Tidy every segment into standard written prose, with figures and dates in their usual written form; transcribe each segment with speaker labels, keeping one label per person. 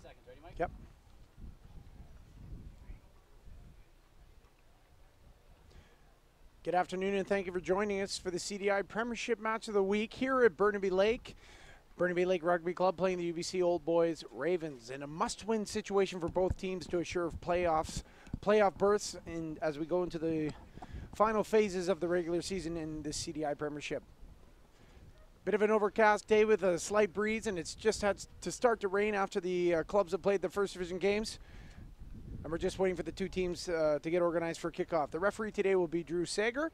Speaker 1: seconds. Ready, Mike?
Speaker 2: Yep. Good afternoon, and thank you for joining us for the CDI Premiership Match of the Week here at Burnaby Lake. Burnaby Lake Rugby Club playing the UBC Old Boys Ravens in a must-win situation for both teams to assure playoff berths and as we go into the final phases of the regular season in the CDI Premiership. Bit of an overcast day with a slight breeze, and it's just had to start to rain after the clubs have played the first division games. And we're just waiting for the two teams to get organized for kickoff. The referee today will be Drew Sager.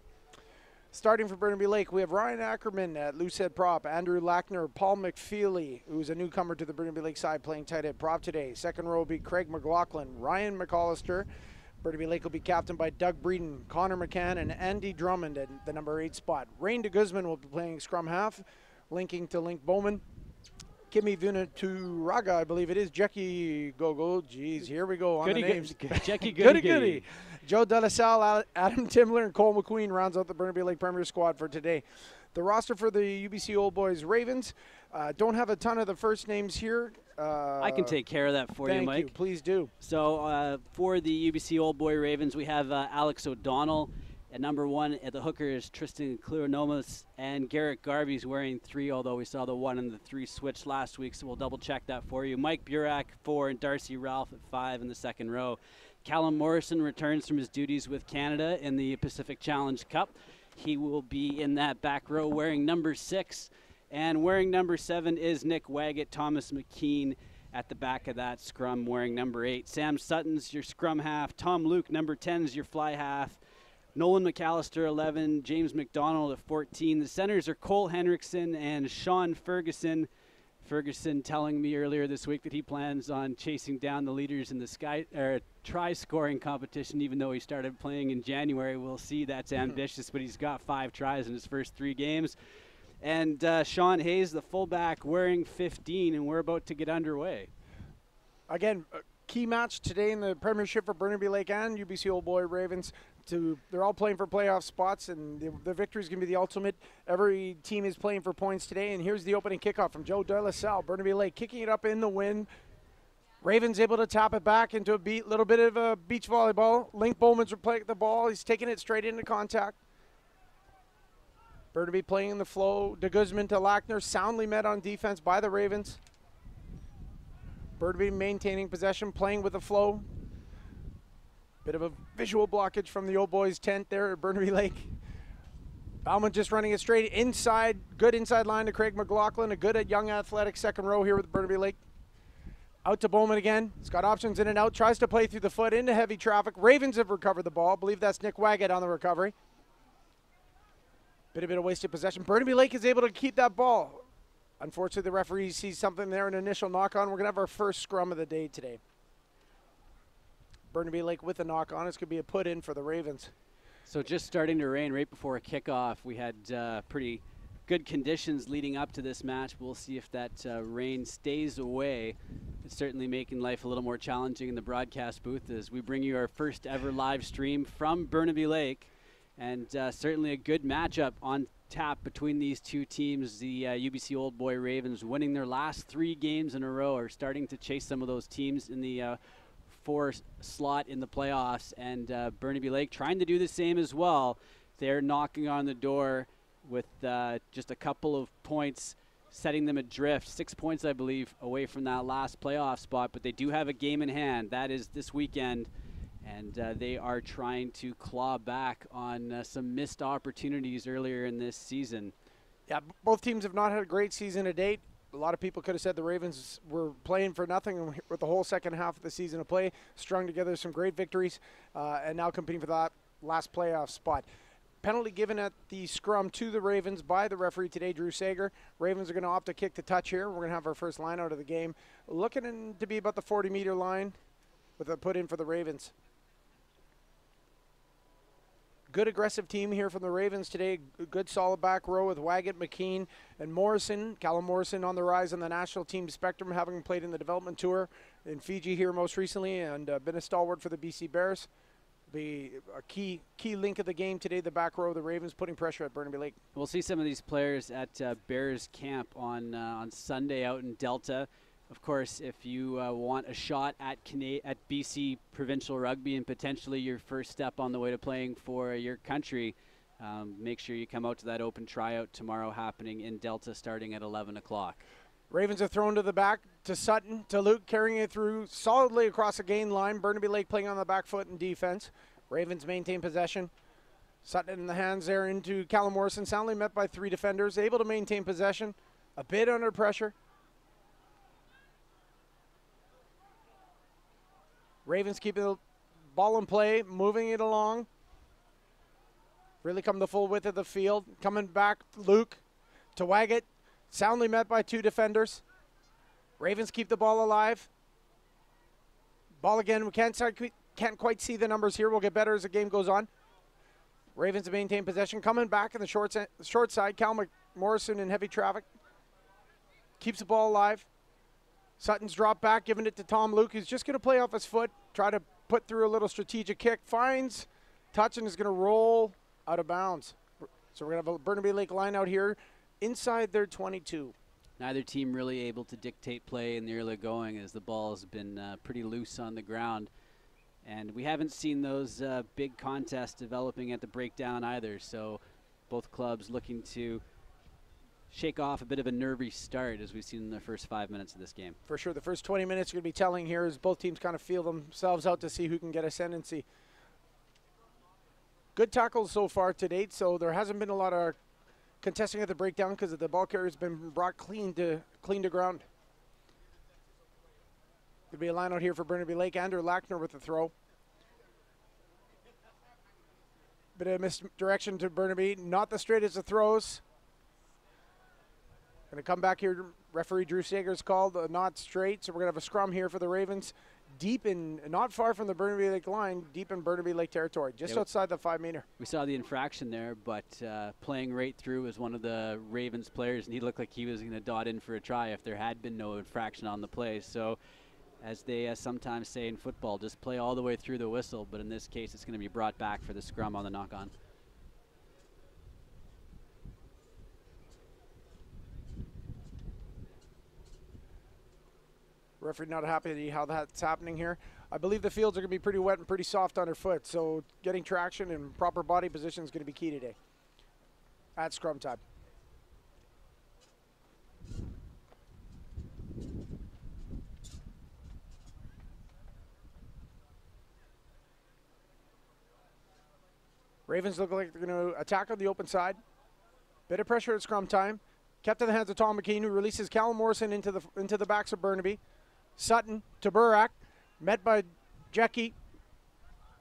Speaker 2: Starting for Burnaby Lake, we have Ryan Ackerman at loosehead prop, Andrew Lackner, Paul McFeely, who's a newcomer to the Burnaby Lake side, playing tight head prop today. Second row will be Craig McLaughlin, Ryan McAllister. Burnaby Lake will be captained by Doug Breeden, Connor McCann, and Andy Drummond at the number 8 spot. Rain de Guzman will be playing scrum half, linking to Link Bowman. Kimi Vinaturaga, I believe it is. Jackie Gogo. Geez, here we go on
Speaker 1: goody,
Speaker 2: the names.
Speaker 1: Jackie Goody.
Speaker 2: Goody. Joe De La Salle, Adam Timler, and Cole McQueen rounds out the Burnaby Lake Premier squad for today. The roster for the UBC Old Boys Ravens. Don't have a ton of the first names here.
Speaker 1: I can take care of that for you, Mike.
Speaker 2: Thank you. Please do.
Speaker 1: So for the UBC Old Boy Ravens, we have Alex O'Donnell. At number 1 at the hooker is Tristan Clearnomas, and Garrett Garvey's wearing 3, although we saw the 1 and the 3 switch last week, so we'll double check that for you. Mike Burak 4 and Darcy Ralph at 5 in the second row. Callum Morrison returns from his duties with Canada in the Pacific Challenge Cup. He will be in that back row wearing number 6, and wearing number 7 is Nick Waggett. Thomas McKean at the back of that scrum wearing number 8. Sam Sutton's your scrum half. Tom Luke, number 10, is your fly half. Nolan McAllister, 11. James McDonald at 14. The centers are Cole Henriksen and Sean Ferguson. Ferguson telling me earlier this week that he plans on chasing down the leaders in the try-scoring competition, even though he started playing in January. We'll see, that's ambitious, but he's got 5 tries in his first 3 games. And Sean Hayes, the fullback, wearing 15, and we're about to get underway.
Speaker 2: Again, key match today in the Premiership for Burnaby Lake and UBC Old Boy Ravens. They're all playing for playoff spots, and the victory is going to be the ultimate. Every team is playing for points today, and here's the opening kickoff from Joe De La Salle. Burnaby Lake kicking it up in the wind. Ravens able to tap it back into a little bit of a beach volleyball. Link Bowman's playing the ball. He's taking it straight into contact. Burnaby playing in the flow. De Guzman to Lackner, soundly met on defense by the Ravens. Burnaby maintaining possession, playing with the flow. Bit of a visual blockage from the Old Boys tent there at Burnaby Lake. Bauman just running it straight inside. Good inside line to Craig McLaughlin. A good young athletic second row here with Burnaby Lake. Out to Bowman again. He's got options in and out. Tries to play through the foot into heavy traffic. Ravens have recovered the ball. I believe that's Nick Waggett on the recovery. Bit of wasted possession. Burnaby Lake is able to keep that ball. Unfortunately, the referee sees something there, an initial knock on. We're going to have our first scrum of the day today. Burnaby Lake with a knock on. It's going to be a put in for the Ravens.
Speaker 1: So just starting to rain right before kickoff. We had pretty good conditions leading up to this match. We'll see if that rain stays away. It's certainly making life a little more challenging in the broadcast booth as we bring you our first ever live stream from Burnaby Lake. And certainly a good matchup on tap between these two teams. The UBC Old Boy Ravens winning their last 3 games in a row are starting to chase some of those teams in the 4 slot in the playoffs, and Burnaby Lake trying to do the same as well. They're knocking on the door with just a couple of points, setting them adrift. 6 points, I believe, away from that last playoff spot, but they do have a game in hand. That is this weekend, and they are trying to claw back on some missed opportunities earlier in this season.
Speaker 2: Yeah, both teams have not had a great season to date. A lot of people could have said the Ravens were playing for nothing with the whole second half of the season of play, strung together some great victories, and now competing for that last playoff spot. Penalty given at the scrum to the Ravens by the referee today, Drew Sager. Ravens are going to opt to kick the touch here. We're going to have our first line out of the game. Looking to be about the 40-meter line with a put in for the Ravens. Good aggressive team here from the Ravens today. Good solid back row with Waggett, McKean, and Morrison. Callum Morrison on the rise on the national team spectrum, having played in the development tour in Fiji here most recently and been a stalwart for the BC Bears. Be a key link of the game today, the back row, the Ravens putting pressure at Burnaby Lake.
Speaker 1: We'll see some of these players at Bears camp on Sunday out in Delta. of course, if you want a shot at BC provincial rugby and potentially your first step on the way to playing for your country, make sure you come out to that open tryout tomorrow happening in Delta starting at 11 o'clock.
Speaker 2: Ravens are thrown to the back to Sutton, to Luke, carrying it through solidly across the gain line. Burnaby Lake playing on the back foot in defense. Ravens maintain possession. Sutton in the hands there into Callum Morrison, soundly met by 3 defenders, able to maintain possession, a bit under pressure. Ravens keeping the ball in play, moving it along. Really come the full width of the field. Coming back, Luke to Waggett, soundly met by 2 defenders. Ravens keep the ball alive. Ball again, we can't quite see the numbers here. We'll get better as the game goes on. Ravens maintain possession. Coming back in the short side, Cal Morrison in heavy traffic. Keeps the ball alive. Sutton's dropped back, giving it to Tom Luke, who's just going to play off his foot, try to put through a little strategic kick. Finds touch and is going to roll out of bounds. So we're going to have a Burnaby Lake line out here inside their 22.
Speaker 1: Neither team really able to dictate play in the early going as the ball has been pretty loose on the ground. And we haven't seen those big contests developing at the breakdown either. So both clubs looking to shake off a bit of a nervy start as we've seen in the first 5 minutes of this game.
Speaker 2: For sure, the first 20 minutes are going to be telling here as both teams kind of feel themselves out to see who can get ascendancy. Good tackles so far to date, so there hasn't been a lot of contesting at the breakdown because the ball carrier has been brought clean to ground. There'll be a line out here for Burnaby Lake. Andrew Lackner with the throw. Bit of misdirection to Burnaby. Not the straightest of throws. Going to come back here. Referee Drew Sager's called not straight. So we're going to have a scrum here for the Ravens. Deep in, not far from the Burnaby Lake line, deep in Burnaby Lake territory, just outside the 5 meter.
Speaker 1: We saw the infraction there, but playing right through was one of the Ravens players, and he looked like he was going to dot in for a try if there had been no infraction on the play. So as they sometimes say in football, just play all the way through the whistle, but in this case it's going to be brought back for the scrum on the knock-on.
Speaker 2: Referee not happy how that's happening here. I believe the fields are going to be pretty wet and pretty soft underfoot, so getting traction and proper body position is going to be key today at scrum time. Ravens look like they're going to attack on the open side. Bit of pressure at scrum time. Kept in the hands of Tom McKean, who releases Callum Morrison into the backs of Burnaby. Sutton to Burak, met by Jackie.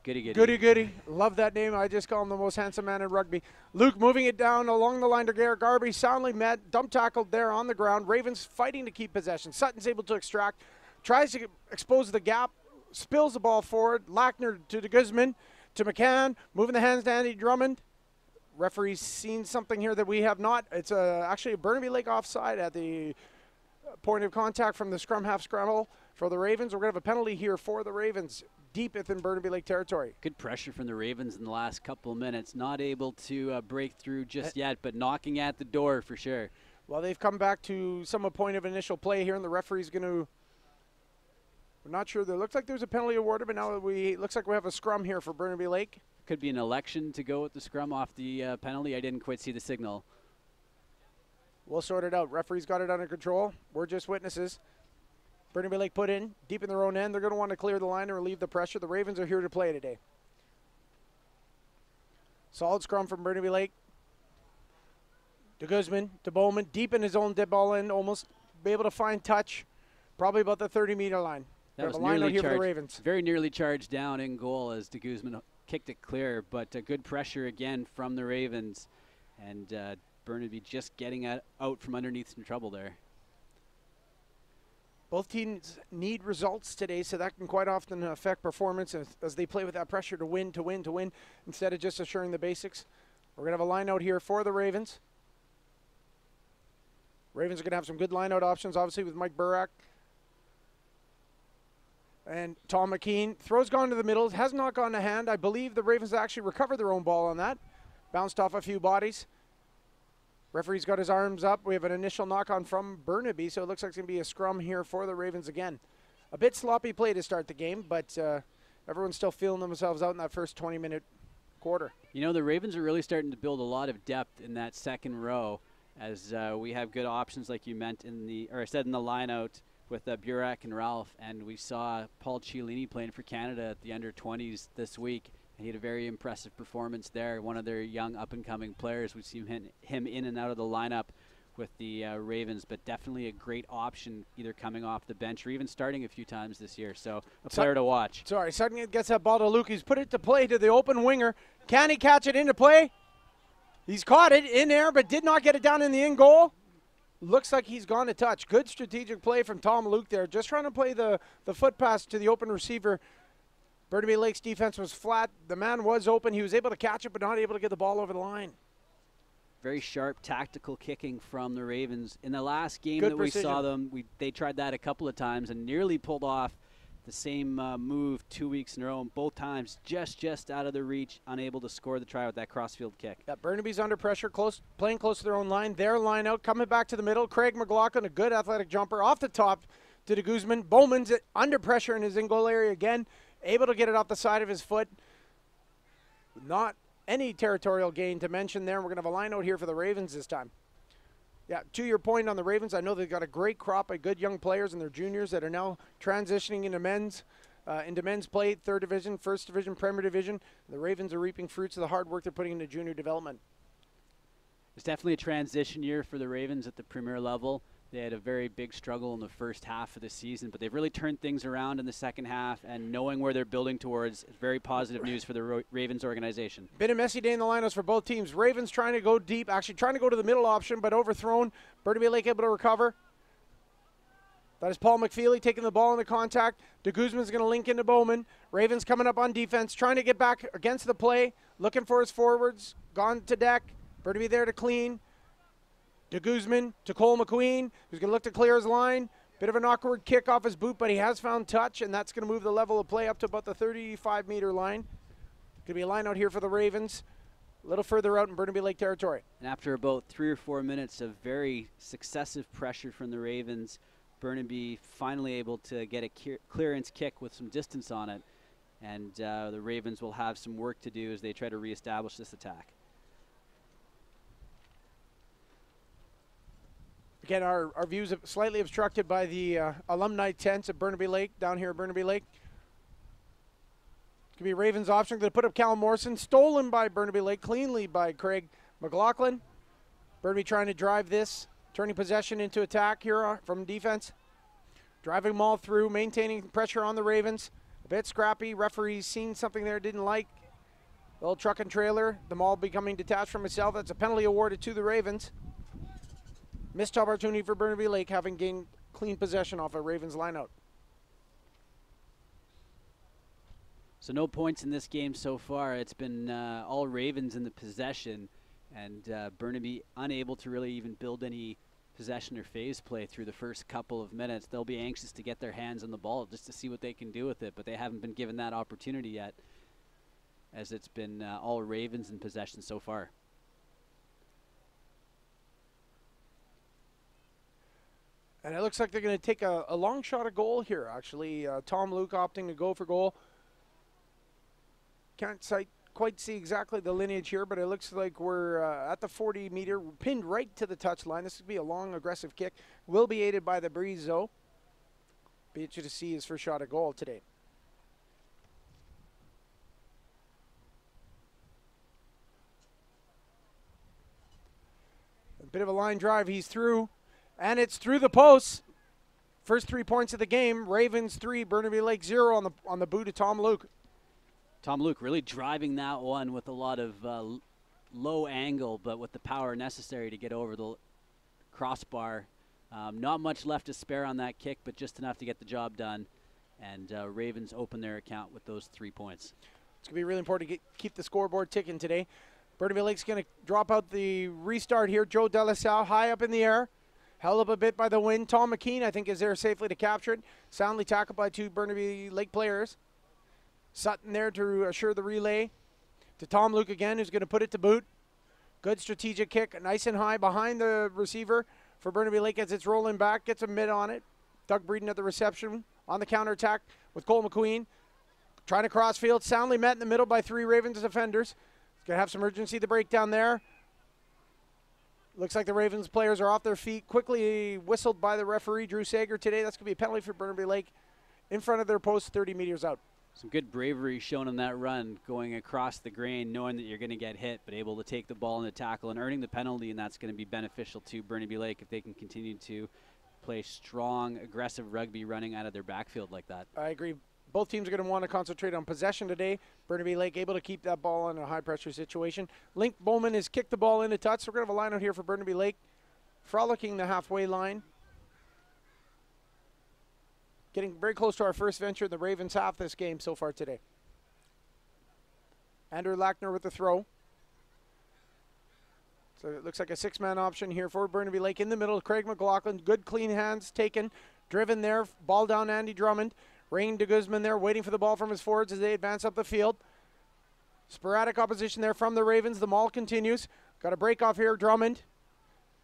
Speaker 2: Goody. Love that name. I just call him the most handsome man in rugby. Luke moving it down along the line to Garrett Garby. Soundly met, dump tackled there on the ground. Ravens fighting to keep possession. Sutton's able to extract, tries to expose the gap, spills the ball forward. Lackner to de Guzman, to McCann, moving the hands to Andy Drummond. Referee's seen something here that we have not. It's actually a Burnaby Lake offside at the point of contact from the scrum half scramble for the Ravens. We're going to have a penalty here for the Ravens deep within Burnaby Lake territory.
Speaker 1: Good pressure from the Ravens in the last couple of minutes. Not able to break through just yet, but knocking at the door for sure.
Speaker 2: Well, they've come back to some point of initial play here, and the referee's going to, we're not sure. There looks like there's a penalty awarded, but now looks like we have a scrum here for Burnaby Lake.
Speaker 1: Could be an election to go with the scrum off the penalty. I didn't quite see the signal.
Speaker 2: We'll sort it out. Referee's got it under control. We're just witnesses. Burnaby Lake put in deep in their own end. They're going to want to clear the line and relieve the pressure. The Ravens are here to play today. Solid scrum from Burnaby Lake. De Guzman to Bowman, deep in his own dead ball end, almost be able to find touch, probably about the 30-meter line.
Speaker 1: That was
Speaker 2: a line out here for the Ravens.
Speaker 1: Very nearly charged down in goal as de Guzman kicked it clear, but good pressure again from the Ravens, and Burnaby just getting out from underneath some trouble there.
Speaker 2: Both teams need results today, so that can quite often affect performance as they play with that pressure to win, instead of just assuring the basics. We're going to have a line out here for the Ravens. Ravens are going to have some good line out options, obviously, with Mike Burak. And Tom McKean. Throw's gone to the middle. Has not gone to hand. I believe the Ravens actually recovered their own ball on that. Bounced off a few bodies. Referee's got his arms up. We have an initial knock on from Burnaby, so it looks like it's going to be a scrum here for the Ravens again. A bit sloppy play to start the game, but everyone's still feeling themselves out in that first 20-minute quarter.
Speaker 1: You know, the Ravens are really starting to build a lot of depth in that second row, as we have good options, like you meant in the, or I said in the line-out with Burek and Ralph, and we saw Paul Cialini playing for Canada at the under-20s this week. He had a very impressive performance there. One of their young up-and-coming players. We've seen him in and out of the lineup with the Ravens, but definitely a great option, either coming off the bench or even starting a few times this year. So a player to watch.
Speaker 2: Sorry, Sutton gets that ball to Luke. He's put it to play to the open winger. Can he catch it into play? He's caught it in there, but did not get it down in the in goal. Looks like he's gone to touch. Good strategic play from Tom Luke there. Just trying to play the foot pass to the open receiver. Burnaby Lake's defense was flat. The man was open. He was able to catch it, but not able to get the ball over the line.
Speaker 1: Very sharp tactical kicking from the Ravens. In the last game
Speaker 2: Good
Speaker 1: that
Speaker 2: precision.
Speaker 1: we saw them, they tried that a couple of times and nearly pulled off the same move 2 weeks in a row, and both times just out of the reach, unable to score the try with that crossfield kick.
Speaker 2: Yeah, Burnaby's under pressure, playing close to their own line. Their line out, coming back to the middle. Craig McLaughlin, a good athletic jumper, off the top to de Guzman. Bowman's under pressure in his in-goal area again, able to get it off the side of his foot. Not any territorial gain to mention there. We're going to have a line out here for the Ravens this time. Yeah, to your point on the Ravens, I know they've got a great crop of good young players and their juniors that are now transitioning into men's play, 3rd Division, 1st Division, Premier Division. The Ravens are reaping fruits of the hard work they're putting into junior development.
Speaker 1: It's definitely a transition year for the Ravens at the Premier level. They had a very big struggle in the first half of the season, but they've really turned things around in the second half, and knowing where they're building towards is very positive news for the Ravens organization.
Speaker 2: Been a messy day in the lineouts for both teams. Ravens trying to go deep, actually trying to go to the middle option, but overthrown. Burnaby Lake able to recover. That is Paul McFeely taking the ball into contact. De Guzman's going to link into Bowman. Ravens coming up on defense, trying to get back against the play, looking for his forwards. Gone to deck. Burnaby there to clean. De Guzman to Cole McQueen, who's going to look to clear his line. Bit of an awkward kick off his boot, but he has found touch, and that's going to move the level of play up to about the 35-meter line. Could be a line out here for the Ravens, a little further out in Burnaby Lake territory.
Speaker 1: And after about 3 or 4 minutes of very successive pressure from the Ravens, Burnaby finally able to get a clearance kick with some distance on it, and the Ravens will have some work to do as they try to reestablish this attack.
Speaker 2: Again, our views are slightly obstructed by the alumni tents at Burnaby Lake, down here at Burnaby Lake. It's going to be Ravens option. Going to put up Callum Morrison. Stolen by Burnaby Lake, cleanly by Craig McLaughlin. Burnaby trying to drive this, turning possession into attack here from defense. Driving them all through, maintaining pressure on the Ravens. A bit scrappy. Referees seen something there didn't like. A little truck and trailer. The ball becoming detached from itself. That's a penalty awarded to the Ravens. Missed opportunity for Burnaby Lake, having gained clean possession off a Ravens lineout.
Speaker 1: So no points in this game so far. It's been all Ravens in the possession, and Burnaby unable to really even build any possession or phase play through the first couple of minutes. They'll be anxious to get their hands on the ball just to see what they can do with it, but they haven't been given that opportunity yet, as it's been all Ravens in possession so far.
Speaker 2: And it looks like they're going to take a long shot at goal here, actually. Tom Luke opting to go for goal. Can't quite see exactly the lineage here, but it looks like we're at the 40-meter, pinned right to the touchline. This could be a long, aggressive kick. Will be aided by the breeze, though. Be interested to see his first shot at goal today. A bit of a line drive. He's through. And it's through the posts. First 3 points of the game. Ravens 3, Burnaby Lake 0 on the boot of Tom Luke.
Speaker 1: Tom Luke really driving that one with a lot of low angle, but with the power necessary to get over the crossbar. Not much left to spare on that kick, but just enough to get the job done. And Ravens open their account with those 3 points.
Speaker 2: It's going to be really important to keep the scoreboard ticking today. Burnaby Lake's going to drop out the restart here. Joe Delasalle high up in the air. Held up a bit by the wind. Tom McKean, I think, is there safely to capture it. Soundly tackled by 2 Burnaby Lake players. Sutton there to assure the relay. To Tom Luke again, who's going to put it to boot. Good strategic kick, nice and high behind the receiver for Burnaby Lake as it's rolling back. Gets a mid on it. Doug Breeden at the reception on the counterattack with Cole McQueen. Trying to cross field, soundly met in the middle by 3 Ravens defenders. Going to have some urgency to break down there. Looks like the Ravens players are off their feet. Quickly whistled by the referee, Drew Sager, today. That's going to be a penalty for Burnaby Lake in front of their post 30 meters out.
Speaker 1: Some good bravery shown in that run, going across the grain, knowing that you're going to get hit, but able to take the ball in the tackle and earning the penalty, and that's going to be beneficial to Burnaby Lake if they can continue to play strong, aggressive rugby running out of their backfield like that.
Speaker 2: I agree. Both teams are going to want to concentrate on possession today. Burnaby Lake able to keep that ball in a high-pressure situation. Link Bowman has kicked the ball into touch, so we're going to have a line out here for Burnaby Lake. Frolicking the halfway line. Getting very close to our first venture in the Ravens half this game so far today. Andrew Lackner with the throw. So it looks like a 6-man option here for Burnaby Lake. In the middle, Craig McLaughlin. Good clean hands taken. Driven there. Ball down Andy Drummond. Rain de Guzman there waiting for the ball from his forwards as they advance up the field. Sporadic opposition there from the Ravens. The maul continues. Got a break off here. Drummond.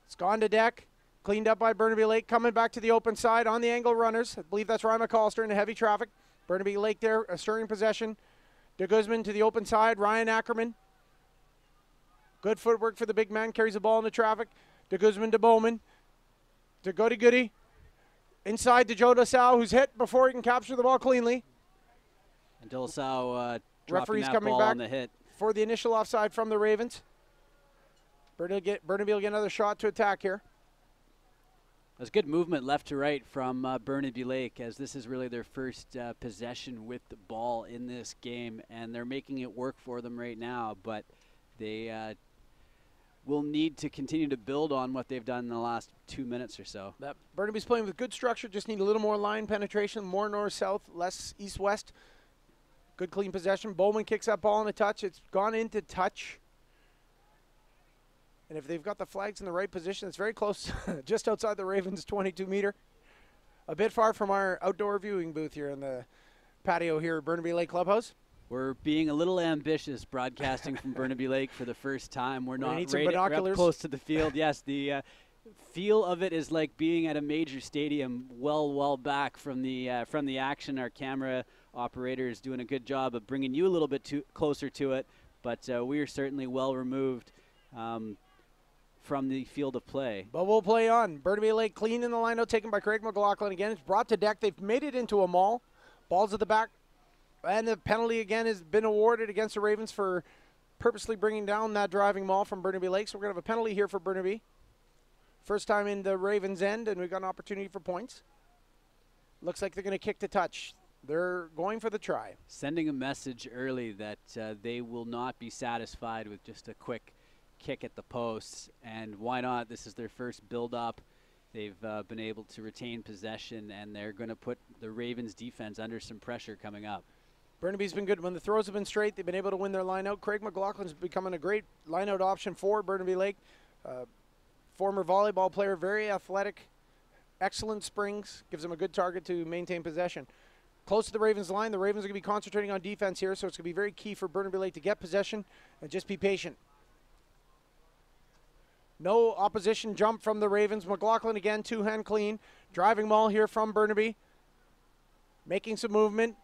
Speaker 2: It's gone to deck. Cleaned up by Burnaby Lake. Coming back to the open side on the angle runners. I believe that's Ryan McAllister in the heavy traffic. Burnaby Lake there stirring possession. De Guzman to the open side. Ryan Ackerman. Good footwork for the big man. Carries the ball into traffic. De Guzman to Bowman. To Goody. Inside to Joe DeSalle, who's hit before he can capture the ball cleanly.
Speaker 1: And DeSalle dropping
Speaker 2: referee's
Speaker 1: that
Speaker 2: coming
Speaker 1: ball
Speaker 2: back
Speaker 1: on the hit.
Speaker 2: For the initial offside from the Ravens. Burnaby will get another shot to attack here.
Speaker 1: There's good movement left to right from Burnaby Lake, as this is really their first possession with the ball in this game, and they're making it work for them right now, but they will need to continue to build on what they've done in the last 2 minutes or so.
Speaker 2: Burnaby's playing with good structure, just need a little more line penetration, more north-south, less east-west. Good clean possession. Bowman kicks that ball in a touch. It's gone into touch. And if they've got the flags in the right position, it's very close, just outside the Ravens' 22-meter. A bit far from our outdoor viewing booth here in the patio here at Burnaby Lake Clubhouse.
Speaker 1: We're being a little ambitious broadcasting from Burnaby Lake for the first time. We're not
Speaker 2: need some
Speaker 1: we're up
Speaker 2: binoculars.
Speaker 1: close to the field. Yes, the feel of it is like being at a major stadium well back from the action. Our camera operator is doing a good job of bringing you a little bit closer to it, but we are certainly well removed from the field of play.
Speaker 2: But we'll play on. Burnaby Lake clean in the line out, taken by Craig McLaughlin again. It's brought to deck. They've made it into a maul. Ball's at the back. And the penalty again has been awarded against the Ravens for purposely bringing down that driving maul from Burnaby Lake. So we're going to have a penalty here for Burnaby. First time in the Ravens' end, and we've got an opportunity for points. Looks like they're going to kick to touch. They're going for the try.
Speaker 1: Sending a message early that they will not be satisfied with just a quick kick at the posts. And why not? This is their first build-up. They've been able to retain possession, and they're going to put the Ravens' defense under some pressure coming up.
Speaker 2: Burnaby's been good. When the throws have been straight, they've been able to win their line out. Craig McLaughlin's becoming a great line out option for Burnaby Lake. Former volleyball player, very athletic, excellent springs, gives them a good target to maintain possession. Close to the Ravens line, the Ravens are going to be concentrating on defense here, so it's going to be very key for Burnaby Lake to get possession and just be patient. No opposition jump from the Ravens. McLaughlin again, two-hand clean. Driving maul here from Burnaby. Making some movement.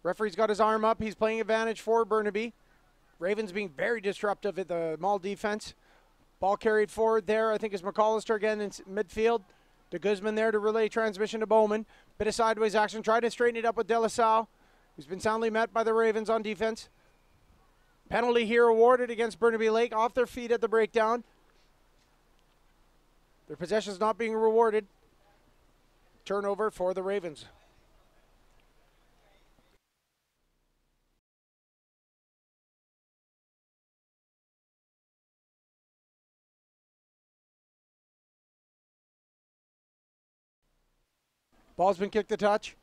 Speaker 2: Referee's got his arm up. He's playing advantage for Burnaby. Ravens being very disruptive at the maul defense. Ball carried forward there, I think, is McAllister again in midfield. De Guzman there to relay transmission to Bowman. Bit of sideways action. Tried to straighten it up with De La Salle, who's been soundly met by the Ravens on defense. Penalty here awarded against Burnaby Lake. Off their feet at the breakdown. Their possession's not being rewarded. Turnover for the Ravens. Ball's been kicked to touch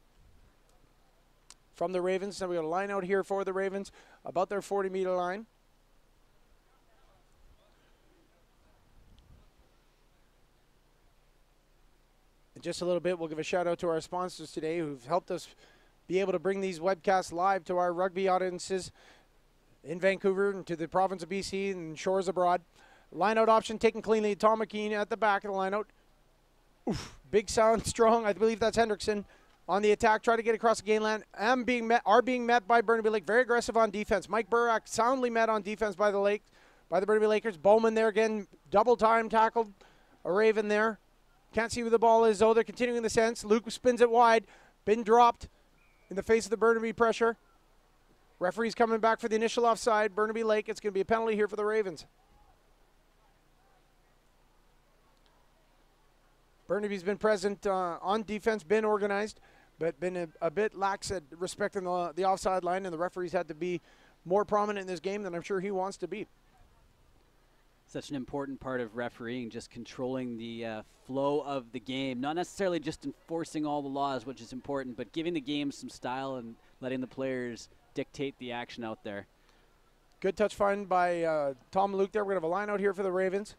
Speaker 2: from the Ravens. Now we got a line out here for the Ravens about their 40-meter line. In just a little bit, we'll give a shout out to our sponsors today who've helped us be able to bring these webcasts live to our rugby audiences in Vancouver and to the province of BC and shores abroad. Line-out option taken cleanly. Tom McKean at the back of the line-out. Oof, big sound, strong. I believe that's Hendrickson on the attack. Try to get across the gain line. Are being met by Burnaby Lake. Very aggressive on defense. Mike Burak soundly met on defense by the Burnaby Lakers. Bowman there again. Double time tackled a Raven there. Can't see where the ball is, though. They're continuing the sense. Luke spins it wide. Been dropped in the face of the Burnaby pressure. Referee's coming back for the initial offside. Burnaby Lake. It's going to be a penalty here for the Ravens. Burnaby's been present on defense, been organized, but been a bit lax at respecting the offside line, and the referee's had to be more prominent in this game than I'm sure he wants to be.
Speaker 1: Such an important part of refereeing, just controlling the flow of the game. Not necessarily just enforcing all the laws, which is important, but giving the game some style and letting the players dictate the action out there.
Speaker 2: Good touch find by Tom Luke there. We're going to have a line out here for the Ravens.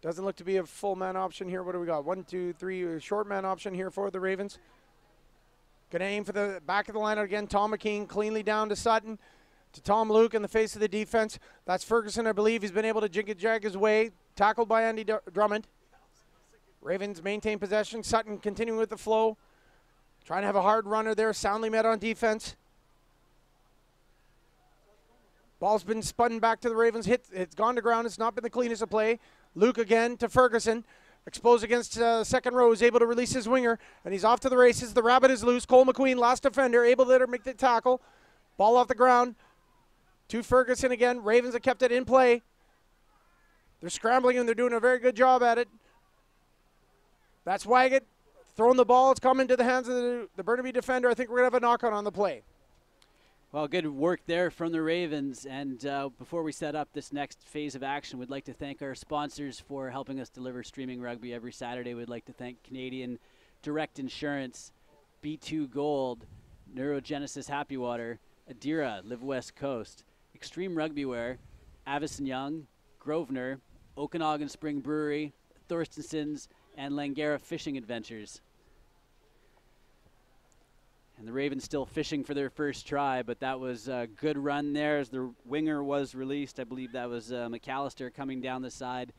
Speaker 2: Doesn't look to be a full man option here. What do we got? 1, 2, 3, a short man option here for the Ravens. Going to aim for the back of the line again. Tom McKean cleanly down to Sutton. To Tom Luke in the face of the defense. That's Ferguson, I believe. He's been able to jag his way. Tackled by Andy Drummond. Ravens maintain possession. Sutton continuing with the flow. Trying to have a hard runner there. Soundly met on defense. Ball's been spun back to the Ravens. It's gone to ground. It's not been the cleanest of play. Luke again to Ferguson. Exposed against second row. Is able to release his winger. And he's off to the races. The rabbit is loose. Cole McQueen, last defender, able to make the tackle. Ball off the ground. To Ferguson again. Ravens have kept it in play. They're scrambling and they're doing a very good job at it. That's Waggett throwing the ball. It's coming to the hands of the Burnaby defender. I think we're going to have a knockout on the play.
Speaker 1: Well, good work there from the Ravens. And before we set up this next phase of action, we'd like to thank our sponsors for helping us deliver streaming rugby every Saturday. We'd like to thank Canadian Direct Insurance, B2 Gold, Neurogenesis Happy Water, Adira, Live West Coast, Extreme Rugby Wear, Avison Young, Grosvenor, Okanagan Spring Brewery, Thorstenson's, and Langara Fishing Adventures. And the Ravens still fishing for their first try, but that was a good run there as the winger was released. I believe that was McAllister coming down the side,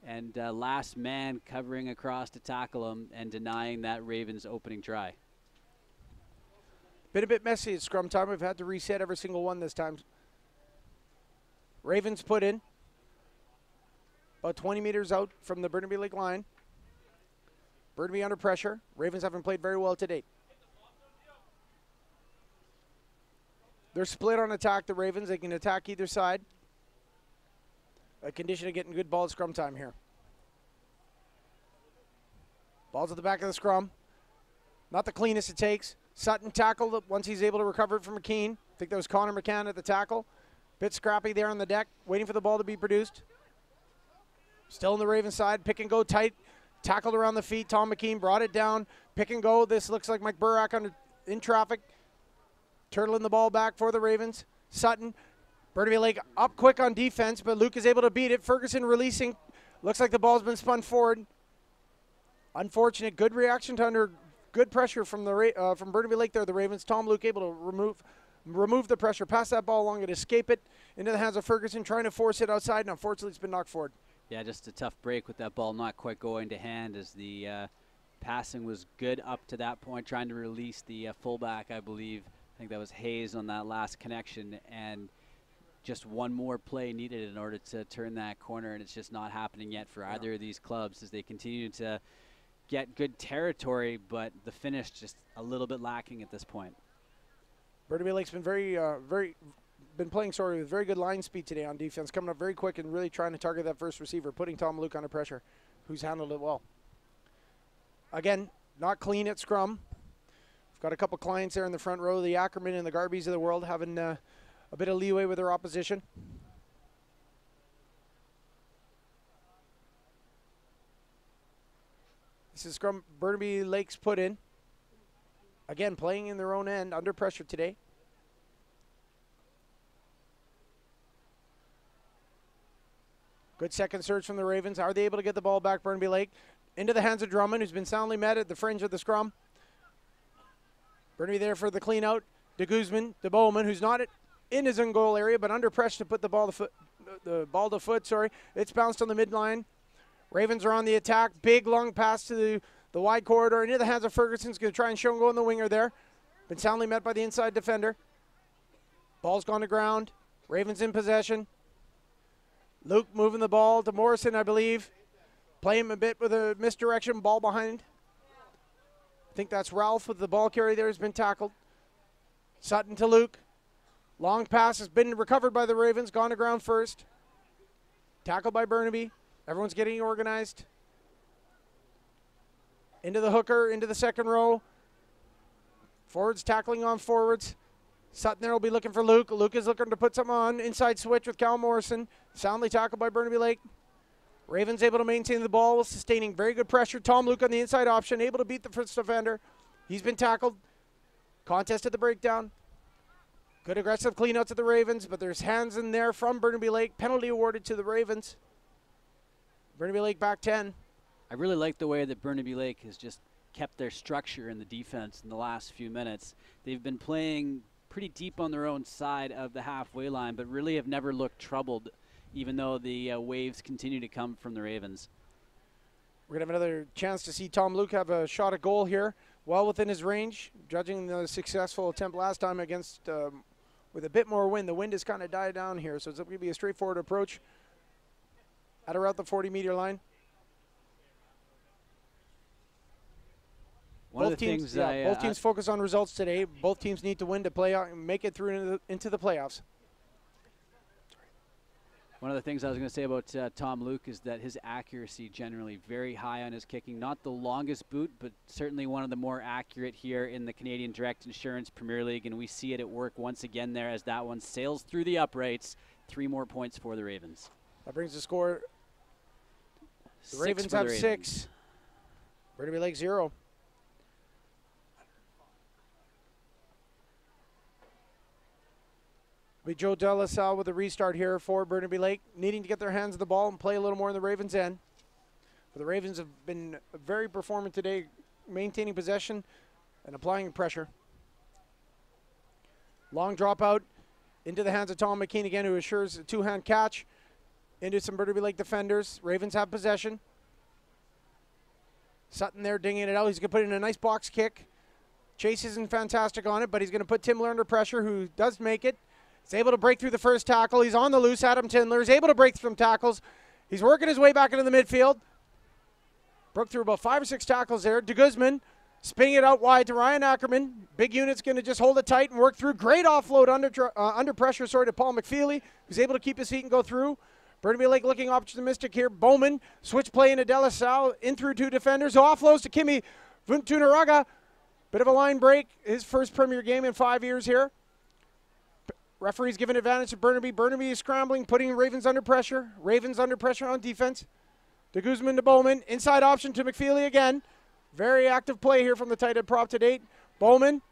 Speaker 1: and last man covering across to tackle him and denying that Ravens opening try.
Speaker 2: Been a bit messy at scrum time. We've had to reset every single one this time. Ravens put in about 20 meters out from the Burnaby Lake line. Burnaby under pressure. Ravens haven't played very well to date. They're split on attack, the Ravens. They can attack either side. A condition of getting good ball at scrum time here. Ball's at the back of the scrum. Not the cleanest it takes. Sutton tackled once he's able to recover it from McKean. I think that was Connor McCann at the tackle. Bit scrappy there on the deck, waiting for the ball to be produced. Still on the Ravens side. Pick and go tight. Tackled around the feet. Tom McKean brought it down. Pick and go. This looks like Mike Burak in traffic. Turtling the ball back for the Ravens. Sutton. Burnaby Lake up quick on defense, but Luke is able to beat it. Ferguson releasing. Looks like the ball's been spun forward. Unfortunate. Good reaction to under good pressure from from Burnaby Lake there. The Ravens. Tom Luke able to remove the pressure. Pass that ball along and escape it into the hands of Ferguson, trying to force it outside, and unfortunately it's been knocked forward.
Speaker 1: Yeah, just a tough break with that ball not quite going to hand as the passing was good up to that point, trying to release the fullback, I believe. I think that was Hayes on that last connection, and just one more play needed in order to turn that corner, and it's just not happening yet for either of these clubs as they continue to get good territory, but the finish just a little bit lacking at this point.
Speaker 2: Burnaby Lake's been been playing with very good line speed today on defense, coming up very quick and really trying to target that first receiver, putting Tom Luke under pressure, who's handled it well. Again, not clean at scrum. We've got a couple clients there in the front row, the Ackerman and the Garbies of the world, having a bit of leeway with their opposition. This is scrum Burnaby Lake's put in. Again, playing in their own end, under pressure today. Good second surge from the Ravens. Are they able to get the ball back, Burnaby Lake? Into the hands of Drummond, who's been soundly met at the fringe of the scrum. Burnaby there for the clean out. De Guzman, de Bowman, who's not in his own goal area, but under pressure to put the ball to foot. It's bounced on the midline. Ravens are on the attack. Big long pass to the wide corridor into the hands of Ferguson's going to try and show him go in the winger there. Been soundly met by the inside defender. Ball's gone to ground. Ravens in possession. Luke moving the ball to Morrison, I believe. Play him a bit with a misdirection. Ball behind. I think that's Ralph with the ball carry there, has been tackled. Sutton to Luke. Long pass has been recovered by the Ravens. Gone to ground first. Tackled by Burnaby. Everyone's getting organized. Into the hooker, into the second row. Forwards tackling on forwards. Sutton there will be looking for Luke. Luke is looking to put something on. Inside switch with Cal Morrison. Soundly tackled by Burnaby Lake. Ravens able to maintain the ball, sustaining very good pressure. Tom Luke on the inside option, able to beat the first defender. He's been tackled. Contest at the breakdown. Good aggressive cleanouts of the Ravens, but there's hands in there from Burnaby Lake. Penalty awarded to the Ravens. Burnaby Lake back 10.
Speaker 1: I really like the way that Burnaby Lake has just kept their structure in the defense in the last few minutes. They've been playing pretty deep on their own side of the halfway line, but really have never looked troubled, even though the waves continue to come from the Ravens.
Speaker 2: We're going to have another chance to see Tom Luke have a shot at goal here, well within his range, judging the successful attempt last time against, with a bit more wind. The wind has kind of died down here, so it's going to be a straightforward approach at around the 40-meter line. Both teams focus on results today. Both teams need to win to play out and make it through into the playoffs.
Speaker 1: One of the things I was going to say about Tom Luke is that his accuracy generally very high on his kicking. Not the longest boot, but certainly one of the more accurate here in the Canadian Direct Insurance Premier League, and we see it at work once again there as that one sails through the uprights. 3 more points for the Ravens.
Speaker 2: That brings the score. The Ravens have 6. Burnaby Lake 0. Joe De La Salle with a restart here for Burnaby Lake, needing to get their hands on the ball and play a little more in the Ravens' end. But the Ravens have been very performant today, maintaining possession and applying pressure. Long dropout into the hands of Tom McKean again, who assures a two-hand catch into some Burnaby Lake defenders. Ravens have possession. Sutton there dinging it out. He's going to put in a nice box kick. Chase isn't fantastic on it, but he's going to put Timler under pressure, who does make it. He's able to break through the first tackle. He's on the loose. Adam Tindler is able to break through some tackles. He's working his way back into the midfield. Broke through about 5 or 6 tackles there. De Guzman spinning it out wide to Ryan Ackerman. Big unit's going to just hold it tight and work through. Great offload under pressure, to Paul McFeely, who's able to keep his feet and go through. Burnaby Lake looking optimistic here. Bowman, switch play into De La Salle, in through 2 defenders. Offloads to Kimi Vuntunaraga. Bit of a line break. His first Premier game in 5 years here. Referee's giving advantage to Burnaby. Burnaby is scrambling, putting Ravens under pressure. Ravens under pressure on defense. De Guzman to Bowman. Inside option to McFeely again. Very active play here from the tight end prop to date. Bowman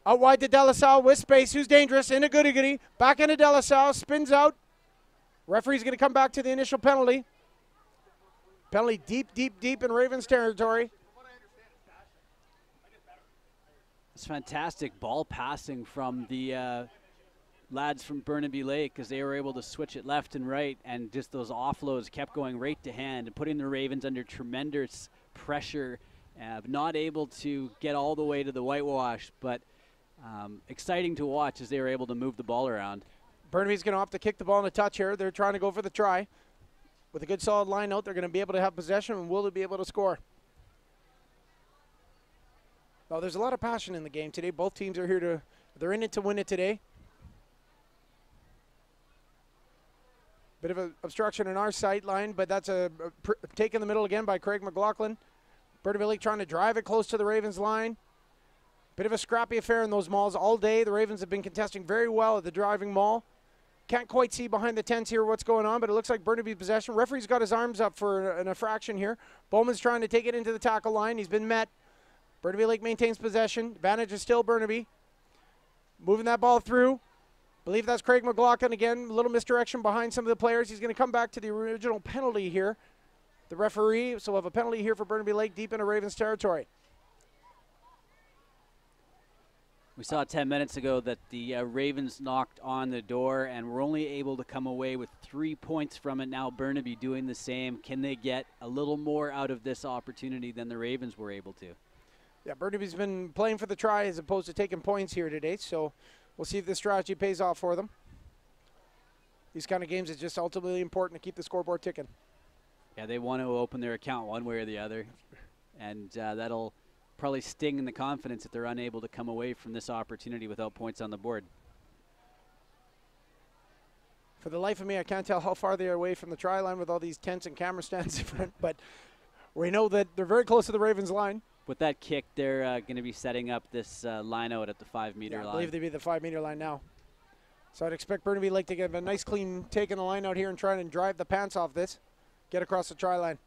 Speaker 2: out wide to De La Salle with space. Who's dangerous? Into goody-goody. Back into De La Salle. Spins out. Referee's going to come back to the initial penalty. Penalty deep in Ravens territory.
Speaker 1: It's fantastic ball passing from the lads from Burnaby Lake, because they were able to switch it left and right, and just those offloads kept going right to hand and putting the Ravens under tremendous pressure. Not able to get all the way to the whitewash, but exciting to watch as they were able to move the ball around.
Speaker 2: Burnaby's going to opt to kick the ball in a touch here. They're trying to go for the try. With a good solid line out, they're going to be able to have possession, and will they be able to score? Well, there's a lot of passion in the game today. Both teams are here they're in it to win it today. Bit of an obstruction in our sight line, but that's a take in the middle again by Craig McLaughlin. Burnaby Lake trying to drive it close to the Ravens line. Bit of a scrappy affair in those mauls all day. The Ravens have been contesting very well at the driving maul. Can't quite see behind the tents here what's going on, but it looks like Burnaby's possession. Referee's got his arms up for an infraction here. Bowman's trying to take it into the tackle line. He's been met. Burnaby Lake maintains possession. Advantage is still Burnaby. Moving that ball through. Believe that's Craig McLaughlin again. A little misdirection behind some of the players. He's going to come back to the original penalty here. The referee, so we'll have a penalty here for Burnaby Lake deep into Ravens territory.
Speaker 1: We saw 10 minutes ago that the Ravens knocked on the door and were only able to come away with 3 points from it. Now Burnaby doing the same. Can they get a little more out of this opportunity than the Ravens were able to?
Speaker 2: Yeah, Burnaby's been playing for the try as opposed to taking points here today, so we'll see if this strategy pays off for them. These kind of games, it's just ultimately important to keep the scoreboard ticking.
Speaker 1: Yeah, they want to open their account one way or the other, and that'll probably sting in the confidence if they're unable to come away from this opportunity without points on the board.
Speaker 2: For the life of me, I can't tell how far they are away from the try line with all these tents and camera stands, but we know that they're very close to the Ravens line.
Speaker 1: With that kick, they're going to be setting up this line out at the 5-meter line.
Speaker 2: I believe they'd be the 5-meter line now. So I'd expect Burnaby Lake to get a nice clean take in the line out here and try and drive the pants off this. Get across the try line.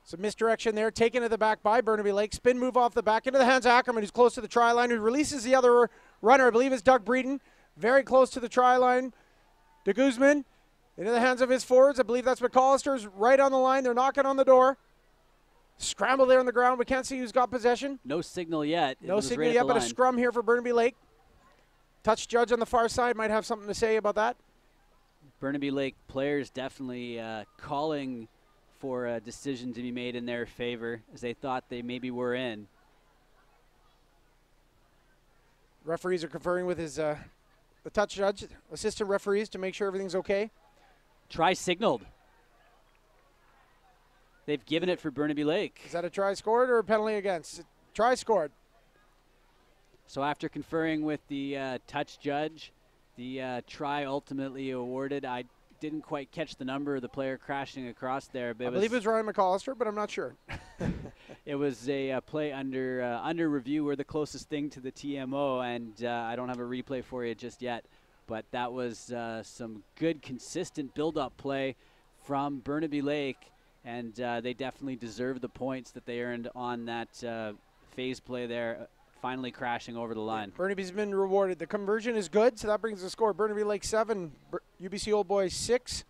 Speaker 2: Some misdirection there, taken to the back by Burnaby Lake. Spin move off the back into the hands of Ackerman, who's close to the try line, who releases the other runner. I believe it's Doug Breeden. Very close to the try line. De Guzman into the hands of his forwards. I believe that's McAllister's right on the line. They're knocking on the door. Scramble there on the ground. We can't see who's got possession.
Speaker 1: No signal yet.
Speaker 2: No signal yet, but a scrum here for Burnaby Lake. Touch judge on the far side might have something to say about that.
Speaker 1: Burnaby Lake players definitely calling for a decision to be made in their favor, as they thought they maybe were in.
Speaker 2: Referees are conferring with his the touch judge, assistant referees, to make sure everything's okay.
Speaker 1: Try signaled. They've given it for Burnaby Lake.
Speaker 2: Is that a try scored or a penalty against? Try scored.
Speaker 1: So after conferring with the touch judge, the try ultimately awarded. I didn't quite catch the number of the player crashing across there, but
Speaker 2: I believe it was Ryan McAllister, but I'm not sure.
Speaker 1: It was a play under review. We're the closest thing to the TMO, and I don't have a replay for you just yet. But that was some good, consistent build-up play from Burnaby Lake, and they definitely deserve the points that they earned on that phase play there, finally crashing over the line.
Speaker 2: Burnaby's been rewarded. The conversion is good, so that brings the score. Burnaby Lake 7, UBC Old Boys 6.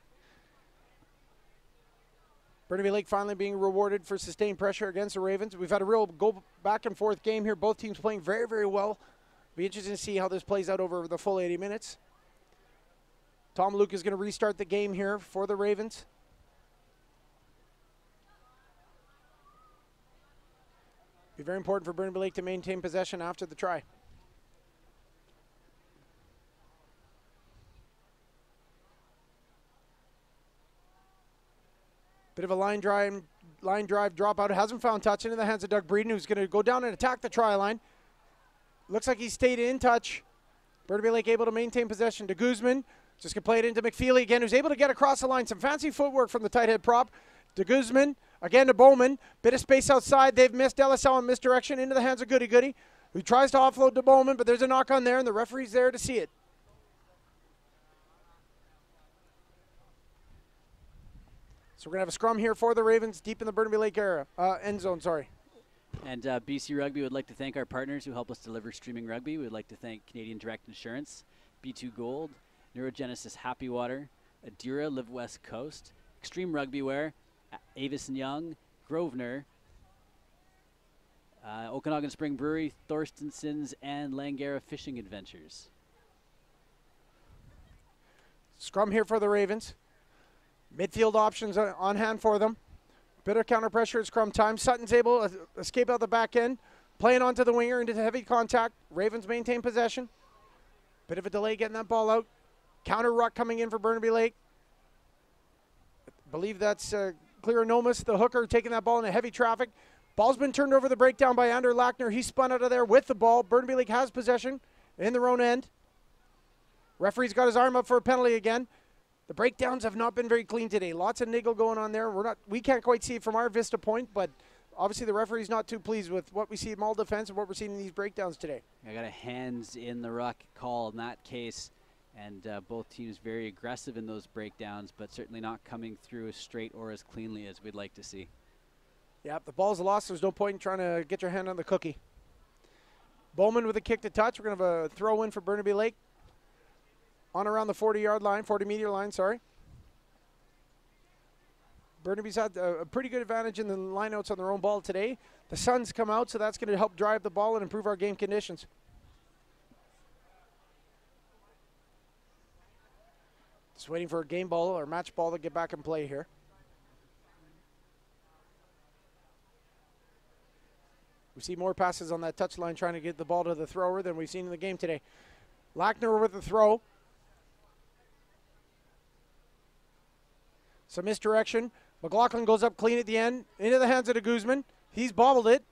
Speaker 2: Burnaby Lake finally being rewarded for sustained pressure against the Ravens. We've had a real go back and forth game here. Both teams playing very, very well. Be interesting to see how this plays out over the full 80 minutes. Tom Luke is going to restart the game here for the Ravens. Be very important for Burnaby Lake to maintain possession after the try. Bit of a line drive dropout. Hasn't found touch into the hands of Doug Breeden, who's going to go down and attack the try line. Looks like he stayed in touch. Burnaby Lake able to maintain possession. De Guzman just going to play it into McFeely again, who's able to get across the line. Some fancy footwork from the tight head prop. De Guzman again to Bowman. Bit of space outside. They've missed LSL on misdirection into the hands of Goody Goody, who tries to offload to Bowman, but there's a knock on there, and the referee's there to see it. So we're going to have a scrum here for the Ravens deep in the Burnaby Lake area. End zone, sorry.
Speaker 1: And BC Rugby would like to thank our partners who help us deliver streaming rugby. We would like to thank Canadian Direct Insurance, B2 Gold, Neurogenesis Happy Water, Adira Live West Coast, Extreme Rugby Wear, Avis & Young, Grosvenor, Okanagan Spring Brewery, Thorstenson's, and Langara Fishing Adventures.
Speaker 2: Scrum here for the Ravens. Midfield options on hand for them. Bit of counter pressure at scrum time. Sutton's able to escape out the back end. Playing onto the winger into the heavy contact. Ravens maintain possession. Bit of a delay getting that ball out. Counter ruck coming in for Burnaby Lake. I believe that's Clearonomus, the hooker, taking that ball in a heavy traffic. Ball's been turned over the breakdown by Andrew Lackner. He spun out of there with the ball. Burnaby Lake has possession in their own end. Referee's got his arm up for a penalty again. The breakdowns have not been very clean today. Lots of niggle going on there. We can't quite see it from our vista point, but obviously the referee's not too pleased with what we see in all defense and what we're seeing in these breakdowns today.
Speaker 1: I got a hands in the ruck call in that case, and both teams very aggressive in those breakdowns, but certainly not coming through as straight or as cleanly as we'd like to see.
Speaker 2: Yeah, if the ball's lost, there's no point in trying to get your hand on the cookie. Bowman with a kick to touch. We're going to have a throw in for Burnaby Lake. On around the 40-yard line, 40-meter line, sorry. Burnaby's had a pretty good advantage in the lineouts on their own ball today. The sun's come out, so that's going to help drive the ball and improve our game conditions. Just waiting for a game ball or match ball to get back in play here. We see more passes on that touchline trying to get the ball to the thrower than we've seen in the game today. Lackner with the throw. Some misdirection. McLaughlin goes up clean at the end. Into the hands of de Guzman. He's bobbled it.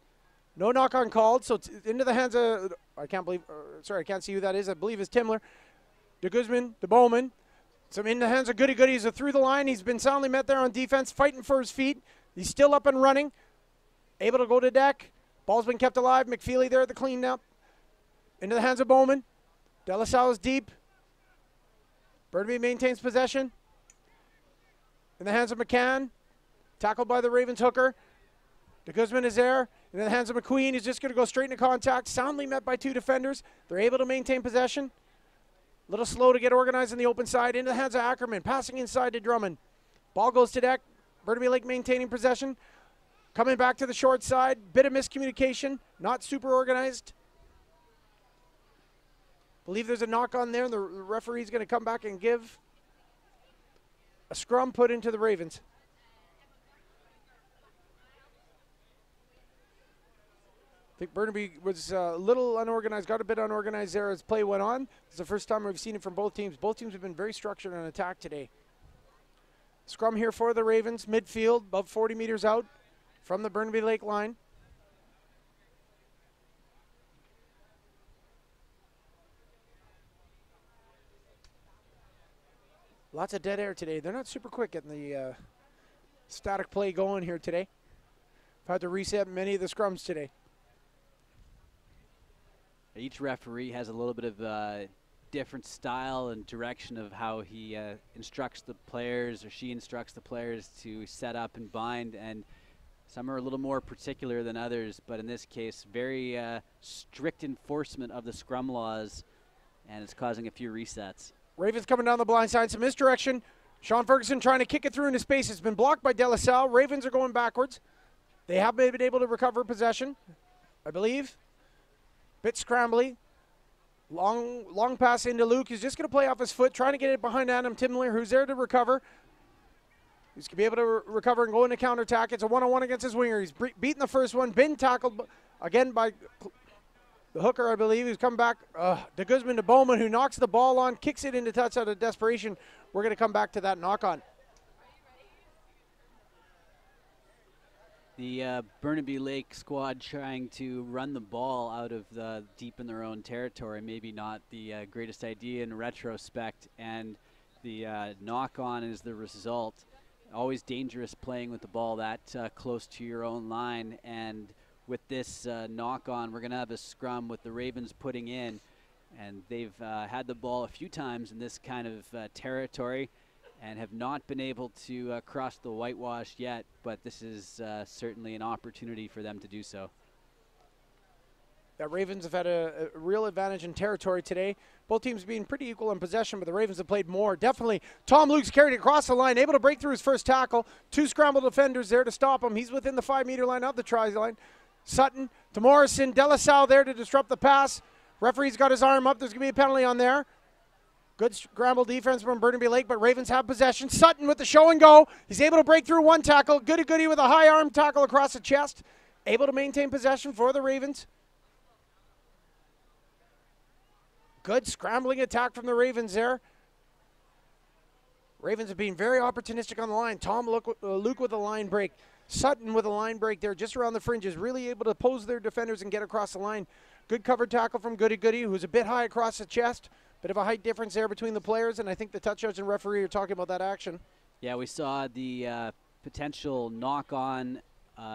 Speaker 2: No knock on called. So it's into the hands of, I can't see who that is. I believe it's Timler. De Guzman, de Bowman. Some in the hands of Goody Goody. He's through the line. He's been soundly met there on defense, fighting for his feet. He's still up and running. Able to go to deck. Ball's been kept alive. McFeely there at the cleanup. Into the hands of Bowman. De La Salle is deep. Burnaby maintains possession. In the hands of McCann. Tackled by the Ravens hooker. De Guzman is there. In the hands of McQueen. He's just going to go straight into contact. Soundly met by two defenders. They're able to maintain possession. A little slow to get organized in the open side. Into the hands of Ackerman. Passing inside to Drummond. Ball goes to deck. Burnaby Lake maintaining possession. Coming back to the short side. Bit of miscommunication. Not super organized. Believe there's a knock on there. The referee's going to come back and give a scrum put into the Ravens. I think Burnaby was a little unorganized, got a bit unorganized there as play went on. This is the first time we've seen it from both teams. Both teams have been very structured on attack today. Scrum here for the Ravens, midfield, about 40 meters out from the Burnaby Lake line. Lots of dead air today. They're not super quick getting the static play going here today. I've had to reset many of the scrums today.
Speaker 1: Each referee has a little bit of different style and direction of how he instructs the players, or she instructs the players to set up and bind, and some are a little more particular than others, but in this case, very strict enforcement of the scrum laws, and it's causing a few resets.
Speaker 2: Ravens coming down the blind side, some misdirection. Sean Ferguson trying to kick it through into space. It's been blocked by De La Salle. Ravens are going backwards. They have been able to recover possession, I believe. Bit scrambly. Long pass into Luke. He's just going to play off his foot, trying to get it behind Adam Timler, who's there to recover. He's going to be able to recover and go into counterattack. It's a one-on-one against his winger. He's beaten the first one. Been tackled again by the hooker, I believe. He's come back. De Guzman to Bowman, who knocks the ball on, kicks it into touch out of desperation. We're going to come back to that knock-on.
Speaker 1: The Burnaby Lake squad trying to run the ball out of the deep in their own territory, maybe not the greatest idea in retrospect, and the knock-on is the result. Always dangerous playing with the ball that close to your own line, and with this knock-on, we're going to have a scrum with the Ravens putting in, and they've had the ball a few times in this kind of territory and have not been able to cross the whitewash yet, but this is certainly an opportunity for them to do so. The
Speaker 2: Ravens have had a real advantage in territory today. Both teams being pretty equal in possession, but the Ravens have played more. Definitely, Tom Luke's carried it across the line, able to break through his first tackle. Two scramble defenders there to stop him. He's within the 5-meter line of the try line. Sutton to Morrison. De La Salle there to disrupt the pass. Referee's got his arm up. There's going to be a penalty on there. Good scramble defense from Burnaby Lake, but Ravens have possession. Sutton with the show and go. He's able to break through one tackle. Goody with a high arm tackle across the chest. Able to maintain possession for the Ravens. Good scrambling attack from the Ravens there. Ravens have been very opportunistic on the line. Luke with a line break. Sutton with a line break there just around the fringes. Really able to pose their defenders and get across the line. Good cover tackle from Goody, who's a bit high across the chest. Bit of a height difference there between the players, and I think the touch judge and referee are talking about that action.
Speaker 1: Yeah, we saw the potential knock-on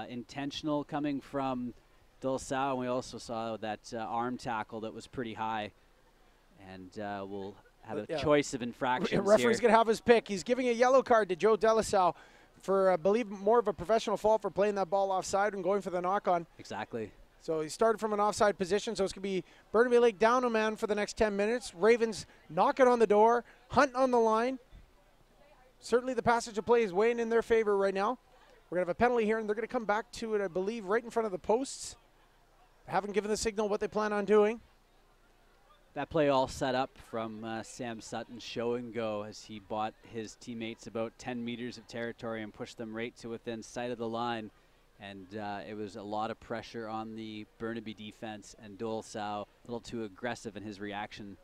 Speaker 1: intentional coming from De La Salle, and we also saw that arm tackle that was pretty high. And we'll have a choice of infractions here.
Speaker 2: Referee's going to have his pick. He's giving a yellow card to Joe De La Salle for, I believe, more of a professional fault for playing that ball offside and going for the knock-on.
Speaker 1: Exactly.
Speaker 2: So he started from an offside position, so it's going to be Burnaby Lake down a man for the next 10 minutes. Ravens knocking on the door, hunting on the line. certainly the passage of play is weighing in their favor right now. We're going to have a penalty here, and they're going to come back to it, I believe, right in front of the posts. Haven't given the signal what they plan on doing.
Speaker 1: That play all set up from Sam Sutton's show and go as he bought his teammates about 10 meters of territory and pushed them right to within sight of the line. And it was a lot of pressure on the Burnaby defense, and Dole Sow a little too aggressive in his reaction.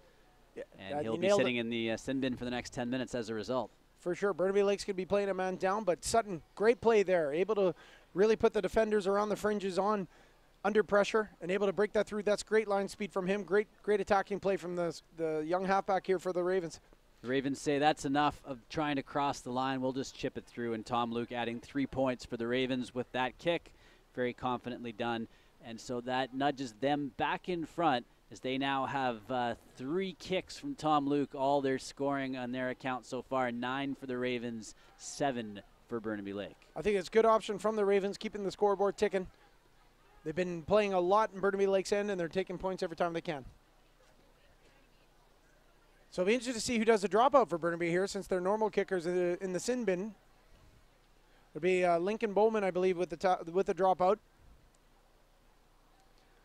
Speaker 1: Yeah, and he'll be sitting in the sin bin for the next 10 minutes as a result.
Speaker 2: For sure. Burnaby Lake's going to be playing a man down, but Sutton, great play there. Able to really put the defenders around the fringes on under pressure and able to break that through. That's great line speed from him. Great attacking play from the young halfback here for the Ravens.
Speaker 1: The Ravens say that's enough of trying to cross the line. We'll just chip it through, and Tom Luke adding 3 points for the Ravens with that kick. Very confidently done. And so that nudges them back in front as they now have 3 kicks from Tom Luke, all their scoring on their account so far. 9 for the Ravens, 7 for Burnaby Lake.
Speaker 2: I think it's a good option from the Ravens, keeping the scoreboard ticking. They've been playing a lot in Burnaby Lake's end, and they're taking points every time they can. So it'll be interesting to see who does the dropout for Burnaby here, since their normal kickers in the sin bin. It'll be Lincoln Bowman, I believe, with the dropout.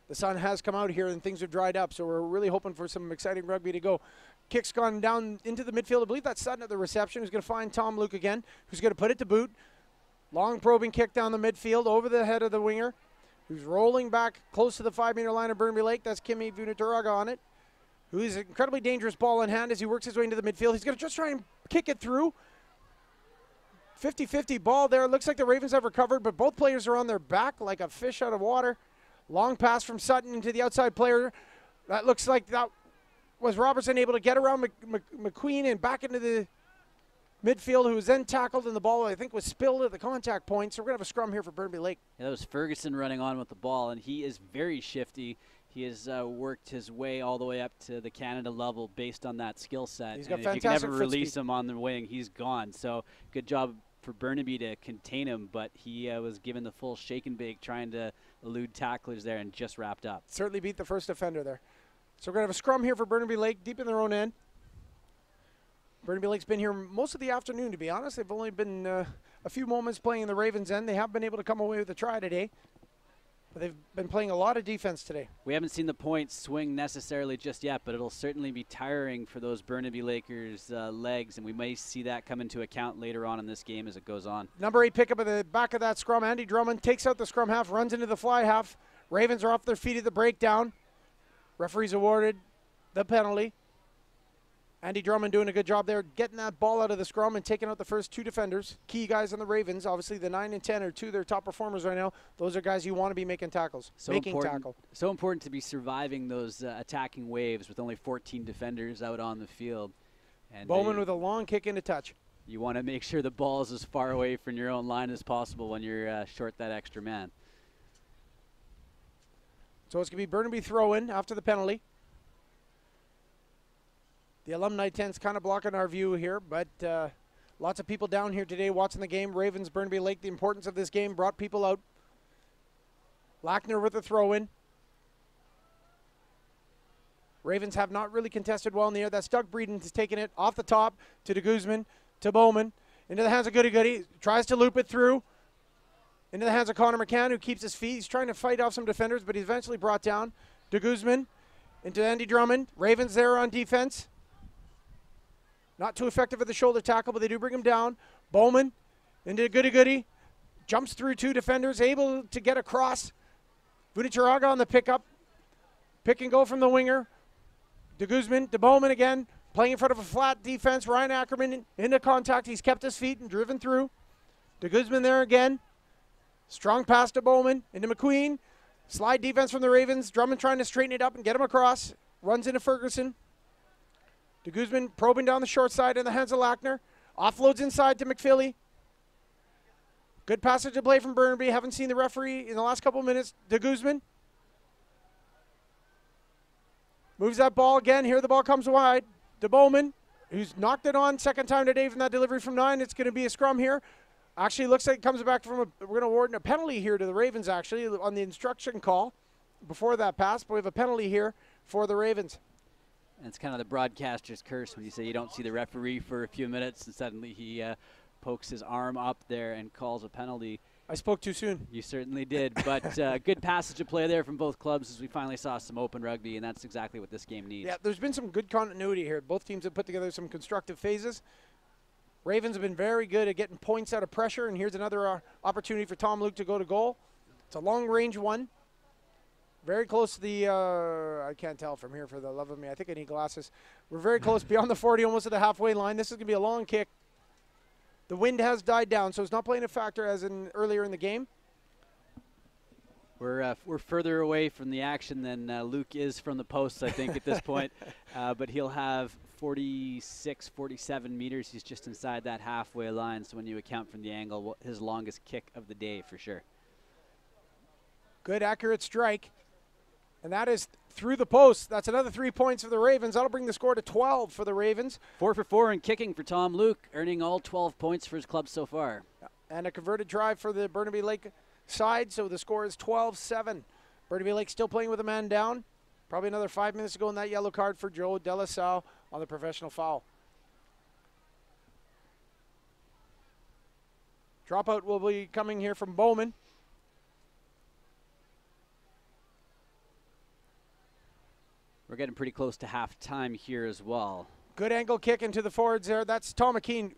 Speaker 2: The sun has come out here, and things have dried up, so we're really hoping for some exciting rugby to go. Kick's gone down into the midfield. I believe that's Sutton at the reception, who's going to find Tom Luke again, who's going to put it to boot. Long probing kick down the midfield over the head of the winger, who's rolling back close to the 5-meter line of Burnaby Lake. That's Kimi Vunaturaga on it, who is an incredibly dangerous ball in hand as he works his way into the midfield. He's going to just try and kick it through. 50-50 ball there. Looks like the Ravens have recovered, but both players are on their back like a fish out of water. Long pass from Sutton into the outside player. That looks like that was Robertson able to get around McQueen and back into the midfield, who was then tackled, and the ball, I think, was spilled at the contact point. So we're going to have a scrum here for Burnaby Lake.
Speaker 1: Yeah, that was Ferguson running on with the ball, and he is very shifty. He has worked his way all the way up to the Canada level based on that skill set.
Speaker 2: He's got
Speaker 1: and
Speaker 2: fantastic
Speaker 1: if you can never
Speaker 2: foot
Speaker 1: release
Speaker 2: speed.
Speaker 1: him on the wing, he's gone. So good job for Burnaby to contain him, but he was given the full shake and bake trying to elude tacklers there and just wrapped up.
Speaker 2: Certainly beat the first defender there. So we're going to have a scrum here for Burnaby Lake, deep in their own end. Burnaby Lake's been here most of the afternoon, to be honest. They've only been a few moments playing in the Ravens' end. They have been able to come away with a try today, but they've been playing a lot of defense today.
Speaker 1: We haven't seen the points swing necessarily just yet, but it'll certainly be tiring for those Burnaby Lakers' legs, and we may see that come into account later on in this game as it goes on.
Speaker 2: Number 8 pickup at the back of that scrum. Andy Drummond takes out the scrum half, runs into the fly half. Ravens are off their feet at the breakdown. Referees awarded the penalty. Andy Drummond doing a good job there, getting that ball out of the scrum and taking out the first 2 defenders. Key guys on the Ravens. Obviously, the 9 and 10 are 2 of their top performers right now. Those are guys you want to be making tackles. So important to
Speaker 1: be surviving those attacking waves with only 14 defenders out on the field. And
Speaker 2: Bowman with a long kick into touch.
Speaker 1: You want to make sure the ball is as far away from your own line as possible when you're short that extra man.
Speaker 2: So it's going to be Burnaby throw-in after the penalty. The alumni tent's kind of blocking our view here, but lots of people down here today watching the game. Ravens, Burnaby Lake, the importance of this game brought people out. Lackner with the throw-in. Ravens have not really contested well in the air. That's Doug Breeden has taken it off the top to de Guzman, to Bowman, into the hands of Goody Goody. Tries to loop it through. Into the hands of Connor McCann, who keeps his feet. He's trying to fight off some defenders, but he's eventually brought down. De Guzman into Andy Drummond. Ravens there on defense. Not too effective at the shoulder tackle, but they do bring him down. Bowman into Goody Goody. Jumps through 2 defenders, able to get across. Vunaturaga on the pickup. Pick and go from the winger. De Guzman to Bowman again. Playing in front of a flat defense. Ryan Ackerman into contact. He's kept his feet and driven through. De Guzman there again. Strong pass to Bowman into McQueen. Slide defense from the Ravens. Drummond trying to straighten it up and get him across. Runs into Ferguson. De Guzman probing down the short side in the hands of Lackner. Offloads inside to McPhilly. Good passage of play from Burnaby. Haven't seen the referee in the last couple of minutes. De Guzman moves that ball again. Here the ball comes wide. To Bowman, who's knocked it on second time today from that delivery from 9. It's going to be a scrum here. Actually, looks like it comes back from we're going to award a penalty here to the Ravens, actually, on the instruction call before that pass. But we have a penalty here for the Ravens.
Speaker 1: And it's kind of the broadcaster's curse when you say you don't see the referee for a few minutes and suddenly he pokes his arm up there and calls a penalty.
Speaker 2: I spoke too soon.
Speaker 1: You certainly did, but good passage of play there from both clubs as we finally saw some open rugby, and that's exactly what this game needs.
Speaker 2: Yeah, there's been some good continuity here. Both teams have put together some constructive phases. Ravens have been very good at getting points out of pressure, and here's another opportunity for Tom Luke to go to goal. It's a long-range one. Very close to the, I can't tell from here for the love of me. I think I need glasses. We're very close, beyond the 40, almost at the halfway line. This is going to be a long kick. The wind has died down, so it's not playing a factor as in earlier in the game.
Speaker 1: We're further away from the action than Luke is from the posts, I think, at this point. But he'll have 46, 47 meters. He's just inside that halfway line, so when you account from the angle, his longest kick of the day for sure.
Speaker 2: Good, accurate strike. And that is through the post. That's another 3 points for the Ravens. That'll bring the score to 12 for the Ravens.
Speaker 1: 4 for 4 in kicking for Tom Luke, earning all 12 points for his club so far.
Speaker 2: And a converted try for the Burnaby Lake side, so the score is 12-7. Burnaby Lake still playing with a man down. Probably another 5 minutes to go in that yellow card for Joe De La Salle on the professional foul. Dropout will be coming here from Bowman.
Speaker 1: We're getting pretty close to half-time here as well.
Speaker 2: Good angle kick into the forwards there. That's Tom McKean,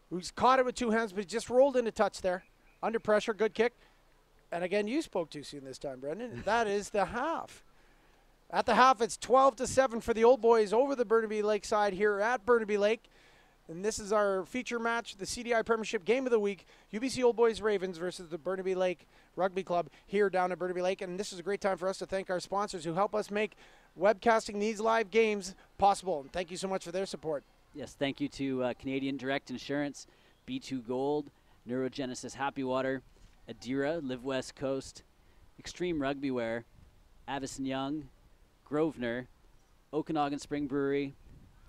Speaker 2: who's caught it with 2 hands, but just rolled into touch there. Under pressure, good kick. And again, you spoke too soon this time, Brendan. That is the half. At the half, it's 12-7 for the Old Boys over the Burnaby Lake side here at Burnaby Lake. And this is our feature match, the CDI Premiership Game of the Week, UBC Old Boys Ravens versus the Burnaby Lake Rugby Club here down at Burnaby Lake. And this is a great time for us to thank our sponsors who help us make webcasting these live games possible. And thank you so much for their support.
Speaker 1: Yes, thank you to Canadian Direct Insurance, B2 Gold, Neurogenesis Happy Water, Adira, Live West Coast, Extreme Rugby Wear, Avison Young, Grosvenor, Okanagan Spring Brewery,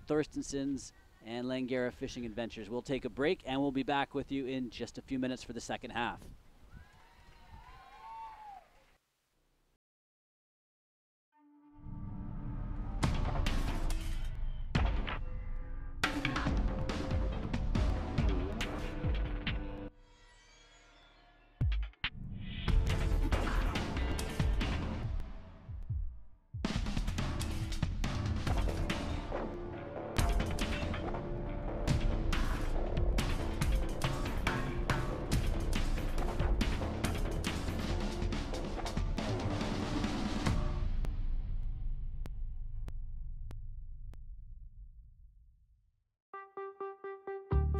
Speaker 1: Thorstenson's, and Langara Fishing Adventures. We'll take a break, and we'll be back with you in just a few minutes for the second half.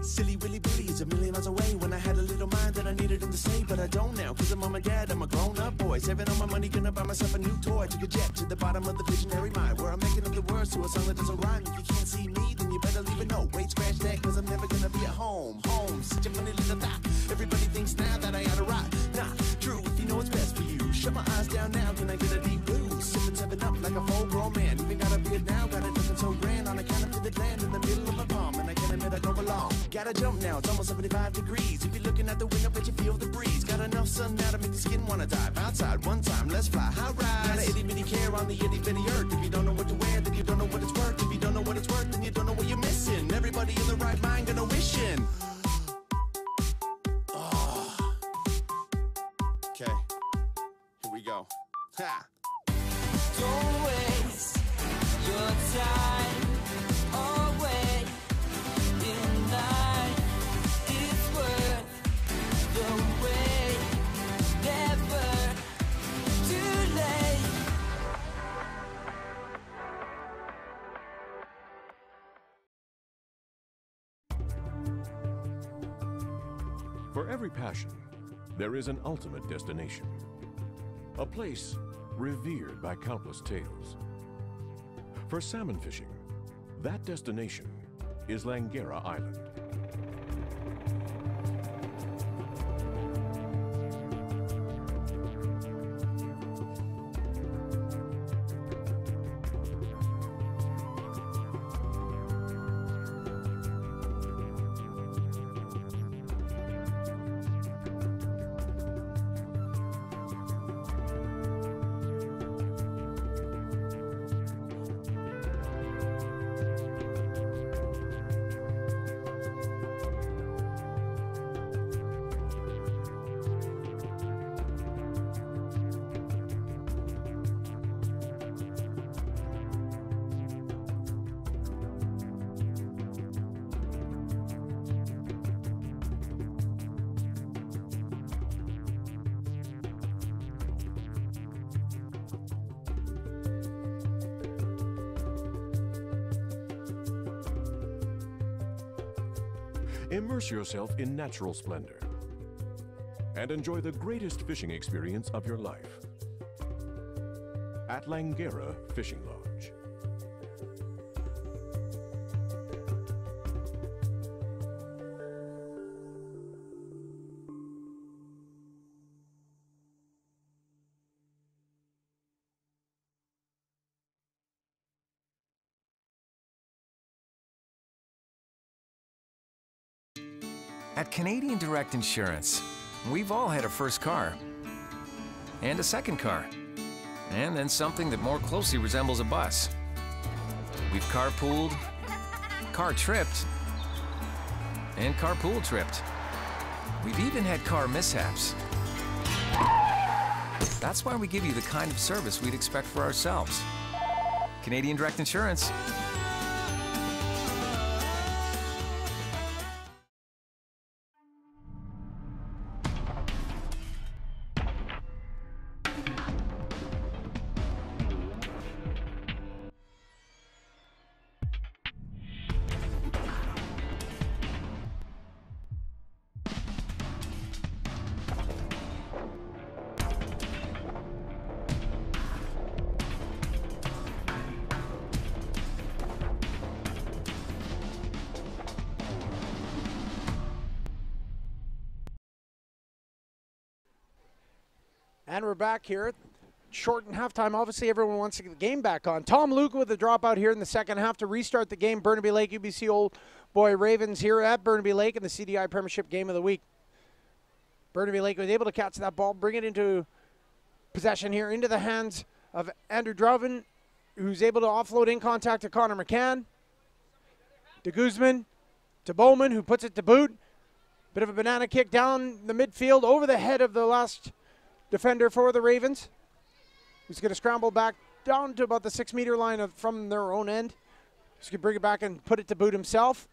Speaker 3: Silly Willy Billy is a million miles away. When I had a little mind that I needed him to say, but I don't now, cause I'm mom and dad, I'm a grown-up boy. Saving all my money, gonna buy myself a new toy. Took a jet to the bottom of the visionary mind, where I'm making up the words to a song that doesn't rhyme. If you can't see me, then you better leave it no. Wait, scratch that, cause I'm never gonna be at home. Home, such a funny little thought. Everybody thinks now that I oughta rock. Not true, if you know what's best for you. Shut my eyes down now, can I get a deep blue? Sipping 7 up like a full grown man. Even got a beard now, got it looking so grand. On account of vivid land in the middle of my palm, and I can't admit I don't belong. Gotta jump now, it's almost 75 degrees. If you're looking at the window, bet you feel the breeze. Got enough sun now to make the skin wanna dive. Outside one time, let's fly, high rise. Got an itty bitty care on the itty bitty earth. If you don't know what to wear, then you don't know what it's worth. If you don't know what it's worth, then you don't know what you're missing. Everybody in the right mind gonna wish in. Oh. Okay, here we go. Ha!
Speaker 4: Don't waste your time away in life. It's worth the wait. Never too late.
Speaker 5: For every passion, there is an ultimate destination. A place revered by countless tales. For salmon fishing, that destination is Langara Island. Immerse yourself in natural splendor and enjoy the greatest fishing experience of your life at Langara Fishing Lodge.
Speaker 6: At Canadian Direct Insurance, we've all had a first car, and a second car, and then something that more closely resembles a bus. We've carpooled, car tripped, and carpool tripped. We've even had car mishaps. That's why we give you the kind of service we'd expect for ourselves. Canadian Direct Insurance.
Speaker 2: And we're back here. Shortened halftime. Obviously, everyone wants to get the game back on. Tom Luke with a dropout here in the second half to restart the game. Burnaby Lake UBC Old Boy Ravens here at Burnaby Lake in the CDI Premiership Game of the Week. Burnaby Lake was able to catch that ball, bring it into possession here, into the hands of Andrew Droven, who's able to offload in contact to Connor McCann. To Guzman, to Bowman, who puts it to boot. Bit of a banana kick down the midfield over the head of the last defender for the Ravens, who's going to scramble back down to about the 6-meter line from their own end. He's going to bring it back and put it to boot himself.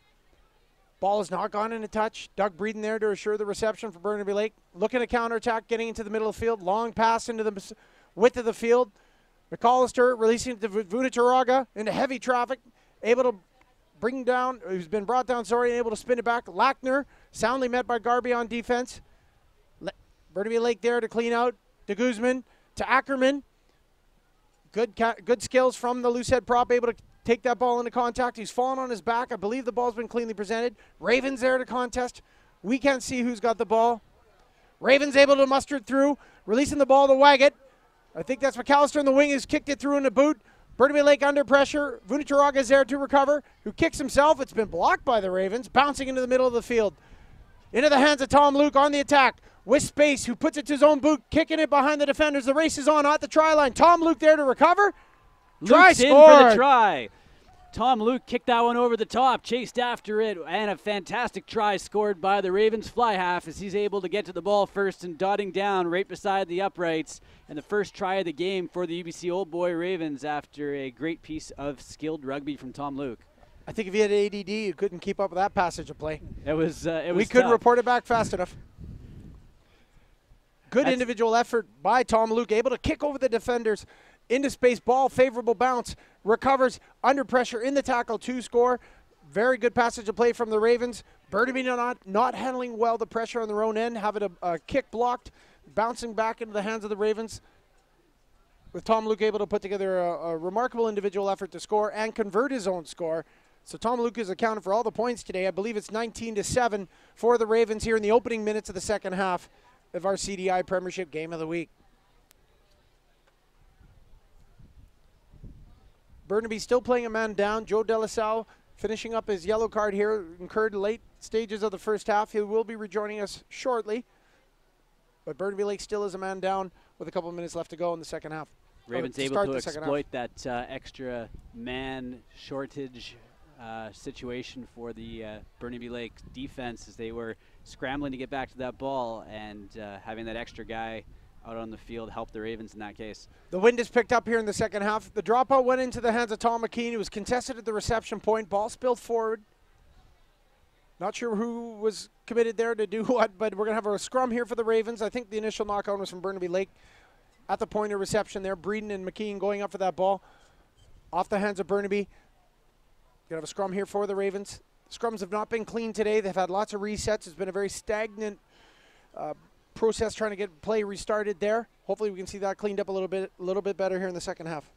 Speaker 2: Ball has not gone into touch. Doug Breeden there to assure the reception for Burnaby Lake. Looking to counterattack, getting into the middle of the field. Long pass into the width of the field. McAllister releasing it to Vunicharaga into heavy traffic. Able to bring down, who's been brought down, sorry, and able to spin it back. Lackner, soundly met by Garby on defense. Burnaby Lake there to clean out, to Guzman, to Ackerman. Good skills from the loose head prop, able to take that ball into contact. He's fallen on his back. I believe the ball's been cleanly presented. Ravens there to contest. We can't see who's got the ball. Ravens able to muster it through, releasing the ball to Waggett. I think that's McAllister in the wing, who's kicked it through in the boot. Burnaby Lake under pressure. Vunicharaga is there to recover, who kicks himself. It's been blocked by the Ravens, bouncing into the middle of the field. Into the hands of Tom Luke on the attack. With space, who puts it to his own boot, kicking it behind the defenders. The race is on at the try line. Tom Luke there to recover.
Speaker 1: Luke's in for the try. Tom Luke kicked that one over the top, chased after it, and a fantastic try scored by the Ravens fly half as he's able to get to the ball first and dotting down right beside the uprights. And the first try of the game for the UBC Old Boy Ravens after a great piece of skilled rugby from Tom Luke.
Speaker 2: I think if you had ADD, you couldn't keep up with that passage of play.
Speaker 1: It was
Speaker 2: we couldn't report it back fast enough. Good individual effort by Tom Luke, able to kick over the defenders into space, ball, favorable bounce, recovers under pressure in the tackle to score. Very good passage of play from the Ravens. Burnaby not handling well the pressure on their own end, having a kick blocked, bouncing back into the hands of the Ravens. With Tom Luke able to put together a remarkable individual effort to score and convert his own score. So Tom Luke is accounted for all the points today. I believe it's 19-7 for the Ravens here in the opening minutes of the second half of our CDI Premiership Game of the Week. Burnaby still playing a man down. Joe Delasalle finishing up his yellow card here, incurred late stages of the first half. He will be rejoining us shortly. But Burnaby Lake still is a man down with a couple of minutes left to go in the second half.
Speaker 1: Ravens able to exploit that extra man shortage situation for the Burnaby Lake defense as they were scrambling to get back to that ball, and having that extra guy out on the field helped the Ravens in that case.
Speaker 2: The wind is picked up here in the second half. The dropout went into the hands of Tom McKean, who was contested at the reception point. Ball spilled forward. Not sure who was committed there to do what, but we're going to have a scrum here for the Ravens. I think the initial knockout was from Burnaby Lake at the point of reception there. Breeden and McKean going up for that ball. Off the hands of Burnaby. Going to have a scrum here for the Ravens. Scrums have not been clean today. They've had lots of resets. It's been a very stagnant process trying to get play restarted there. Hopefully we can see that cleaned up a little bit better here in the second half.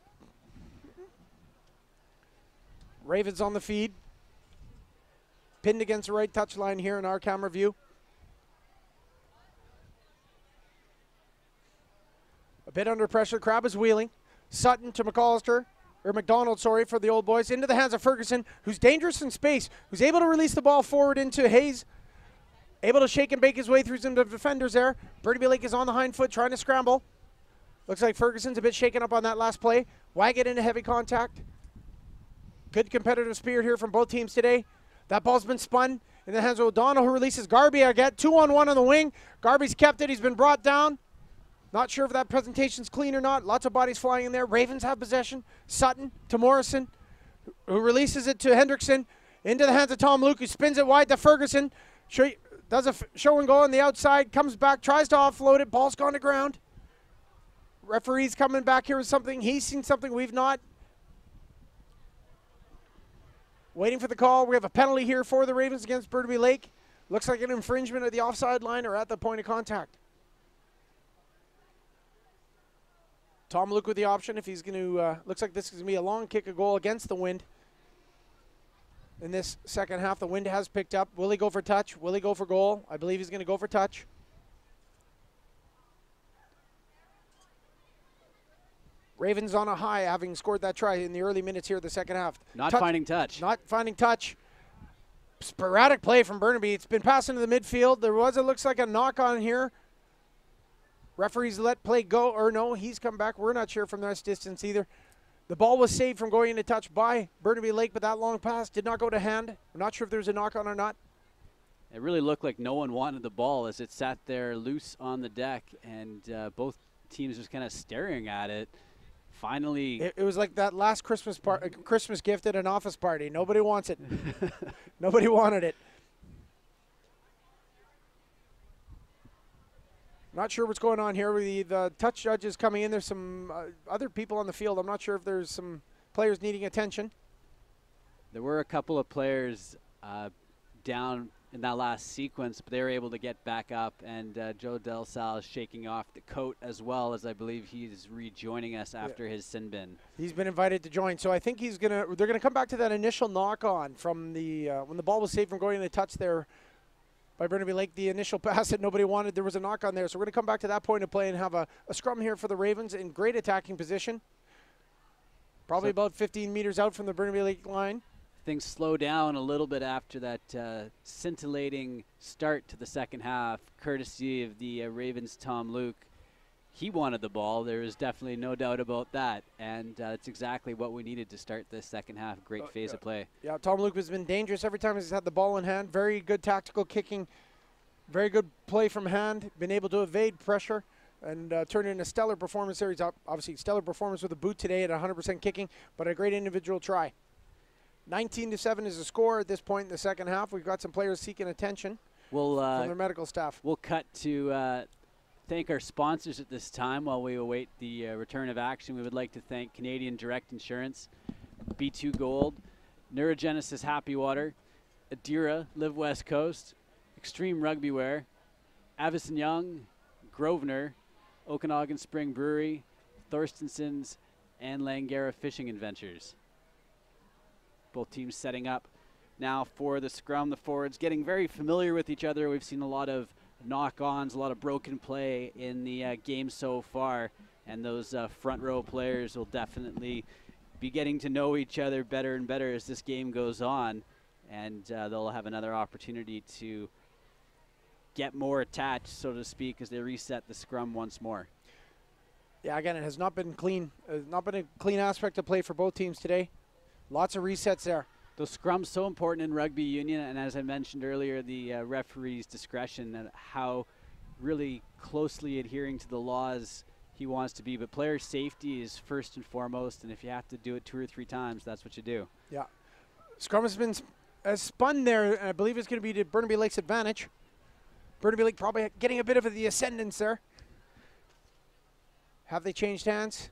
Speaker 2: Ravens on the feed. Pinned against the right touchline here in our camera view. A bit under pressure. Crab is wheeling. Sutton to McAllister. Or McDonald, sorry, for the Old Boys. Into the hands of Ferguson, who's dangerous in space, who's able to release the ball forward into Hayes. Able to shake and bake his way through some defenders there. Burnaby Lake is on the hind foot trying to scramble. Looks like Ferguson's a bit shaken up on that last play. Waggett into heavy contact. Good competitive spirit here from both teams today. That ball's been spun in the hands of O'Donnell, who releases Garby again. 2-on-1 on the wing. Garby's kept it. He's been brought down. Not sure if that presentation's clean or not. Lots of bodies flying in there. Ravens have possession. Sutton to Morrison, who releases it to Hendrickson. Into the hands of Tom Luke, who spins it wide to Ferguson. Does a show and go on the outside. Comes back, tries to offload it. Ball's gone to ground. Referee's coming back here with something. He's seen something we've not. Waiting for the call. We have a penalty here for the Ravens against Burnaby Lake. Looks like an infringement of the offside line or at the point of contact. Tom Luke with the option if he's going to, looks like this is going to be a long kick, a goal against the wind. In this second half, the wind has picked up. Will he go for touch? Will he go for goal? I believe he's going to go for touch. Ravens on a high, having scored that try in the early minutes here of the second half.
Speaker 1: Not finding touch.
Speaker 2: Not finding touch. Sporadic play from Burnaby. It's been passed into the midfield. There was, it looks like, a knock on here. Referees let play go, or no, he's come back. We're not sure from this distance either. The ball was saved from going into touch by Burnaby Lake, but that long pass did not go to hand. I'm not sure if there was a knock on or not.
Speaker 1: It really looked like no one wanted the ball as it sat there loose on the deck, and both teams just kind of staring at it. Finally,
Speaker 2: it was like that last Christmas gift at an office party. Nobody wants it. Nobody wanted it. Not sure what's going on here. The touch judge is coming in. There's some other people on the field. I'm not sure if there's some players needing attention.
Speaker 1: There were a couple of players down in that last sequence, but they were able to get back up. And Joe Del Sal is shaking off the coat as well, as I believe he's rejoining us after his sin bin. He's
Speaker 2: been invited to join, so I think they're gonna come back to that initial knock on from the when the ball was saved from going into touch there by Burnaby Lake, the initial pass that nobody wanted. There was a knock on there. So we're going to come back to that point of play and have a scrum here for the Ravens in great attacking position. Probably about 15 meters out from the Burnaby Lake line.
Speaker 1: Things slow down a little bit after that scintillating start to the second half, courtesy of the Ravens' Tom Luke. He wanted the ball. There is definitely no doubt about that. And it's exactly what we needed to start this second half. Great phase of play.
Speaker 2: Yeah, Tom Luke has been dangerous every time he's had the ball in hand. Very good tactical kicking. Very good play from hand. Been able to evade pressure and turn in a stellar performance there. He's obviously stellar performance with the boot today at 100% kicking, but a great individual try. 19-7 is the score at this point in the second half. We've got some players seeking attention from their medical staff.
Speaker 1: We'll cut to thank our sponsors at this time while we await the return of action. We would like to thank Canadian Direct Insurance, B2 Gold, Neurogenesis Happy Water, Adira, Live West Coast, Extreme Rugby Wear, Avison Young, Grosvenor, Okanagan Spring Brewery, Thorstenson's, and Langara Fishing Adventures. Both teams setting up now for the scrum. The forwards getting very familiar with each other. We've seen a lot of knock-ons, a lot of broken play in the game so far, and those front row players will definitely be getting to know each other better and better as this game goes on, and they'll have another opportunity to get more attached, so to speak, as they reset the scrum once more.
Speaker 2: Yeah, again, it has not been clean. Not been a clean aspect of play for both teams today. Lots of resets there.
Speaker 1: Those scrums so important in rugby union, and as I mentioned earlier, the referee's discretion and how really closely adhering to the laws he wants to be. But player safety is first and foremost, and if you have to do it 2 or 3 times, that's what you do.
Speaker 2: Yeah. Scrum has been spun there, and I believe it's going to be to Burnaby Lake's advantage. Burnaby Lake probably getting a bit of the ascendance there. Have they changed hands?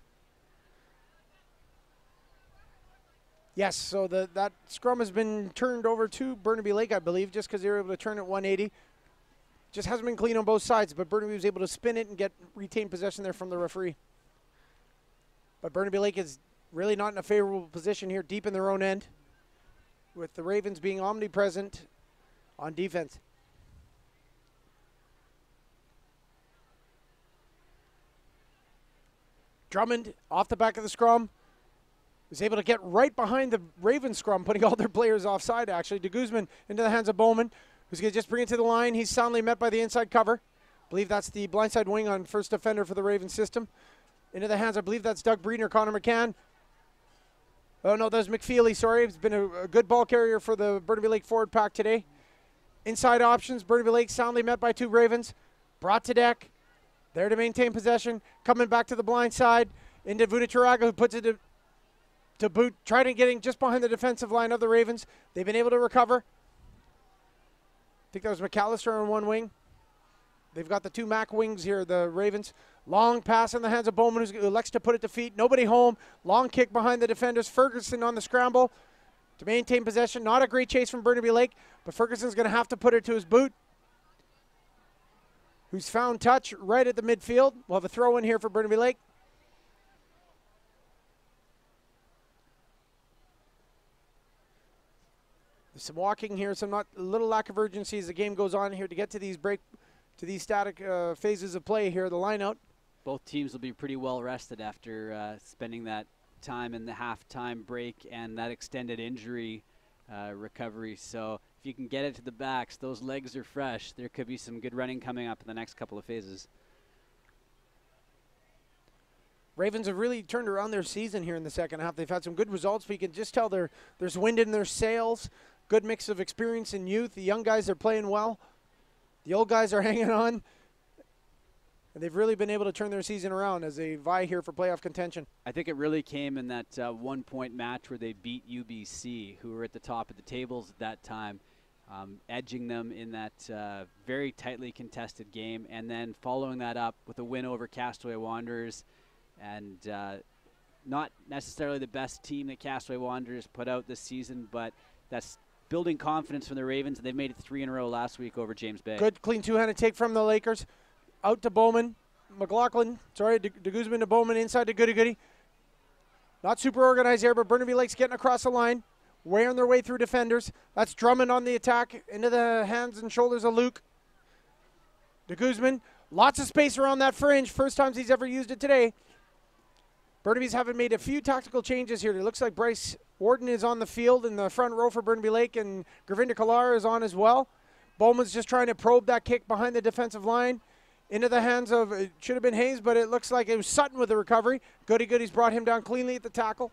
Speaker 2: Yes, so that scrum has been turned over to Burnaby Lake, I believe, just because they were able to turn it 180. Just hasn't been clean on both sides, but Burnaby was able to spin it and retain possession there from the referee. But Burnaby Lake is really not in a favorable position here, deep in their own end, with the Ravens being omnipresent on defense. Drummond off the back of the scrum was able to get right behind the Ravens scrum, putting all their players offside, actually. De Guzman into the hands of Bowman, who's going to just bring it to the line. He's soundly met by the inside cover. I believe that's the blindside wing on first defender for the Ravens system. Into the hands, I believe that's Doug Breeden or Connor McCann. Oh, no, that was McFeely, sorry. It's been a good ball carrier for the Burnaby Lake forward pack today. Inside options, Burnaby Lake soundly met by two Ravens. Brought to deck. There to maintain possession. Coming back to the blind side. Into Vunituraga, who puts it to boot. Trying to getting just behind the defensive line of the Ravens. They've been able to recover. I think that was McAllister on one wing. They've got the two Mac wings here, the Ravens. Long pass in the hands of Bowman, who elects to put it to feet. Nobody home. Long kick behind the defenders. Ferguson on the scramble to maintain possession. Not a great chase from Burnaby Lake, but Ferguson's going to have to put it to his boot, who's found touch right at the midfield. We'll have a throw in here for Burnaby Lake. There's some walking here, a little lack of urgency as the game goes on here to get to these static phases of play here, the line out.
Speaker 1: Both teams will be pretty well rested after spending that time in the halftime break and that extended injury recovery. So if you can get it to the backs, those legs are fresh. There could be some good running coming up in the next couple of phases.
Speaker 2: Ravens have really turned around their season here in the second half. They've had some good results, but you can just tell there's wind in their sails. Good mix of experience and youth. The young guys are playing well. The old guys are hanging on. And they've really been able to turn their season around as they vie here for playoff contention.
Speaker 1: I think it really came in that 1-point match where they beat UBC, who were at the top of the tables at that time, edging them in that very tightly contested game, and then following that up with a win over Castaway Wanderers. And not necessarily the best team that Castaway Wanderers put out this season, but that's building confidence from the Ravens, and they've made it 3 in a row last week over James Bay.
Speaker 2: Good, clean two-handed take from the Lakers. Out to Bowman. De Guzman to Bowman, inside to Goody Goody. Not super organized here, but Burnaby Lake's getting across the line, wearing their way through defenders. That's Drummond on the attack, into the hands and shoulders of Luke. De Guzman, lots of space around that fringe. First times he's ever used it today. Burnaby's having made a few tactical changes here. It looks like Bryce Warden is on the field in the front row for Burnaby Lake, and Gravinder Kalar is on as well. Bowman's just trying to probe that kick behind the defensive line. Into the hands of, it should have been Hayes, but it looks like it was Sutton with the recovery. Goody Goody's brought him down cleanly at the tackle.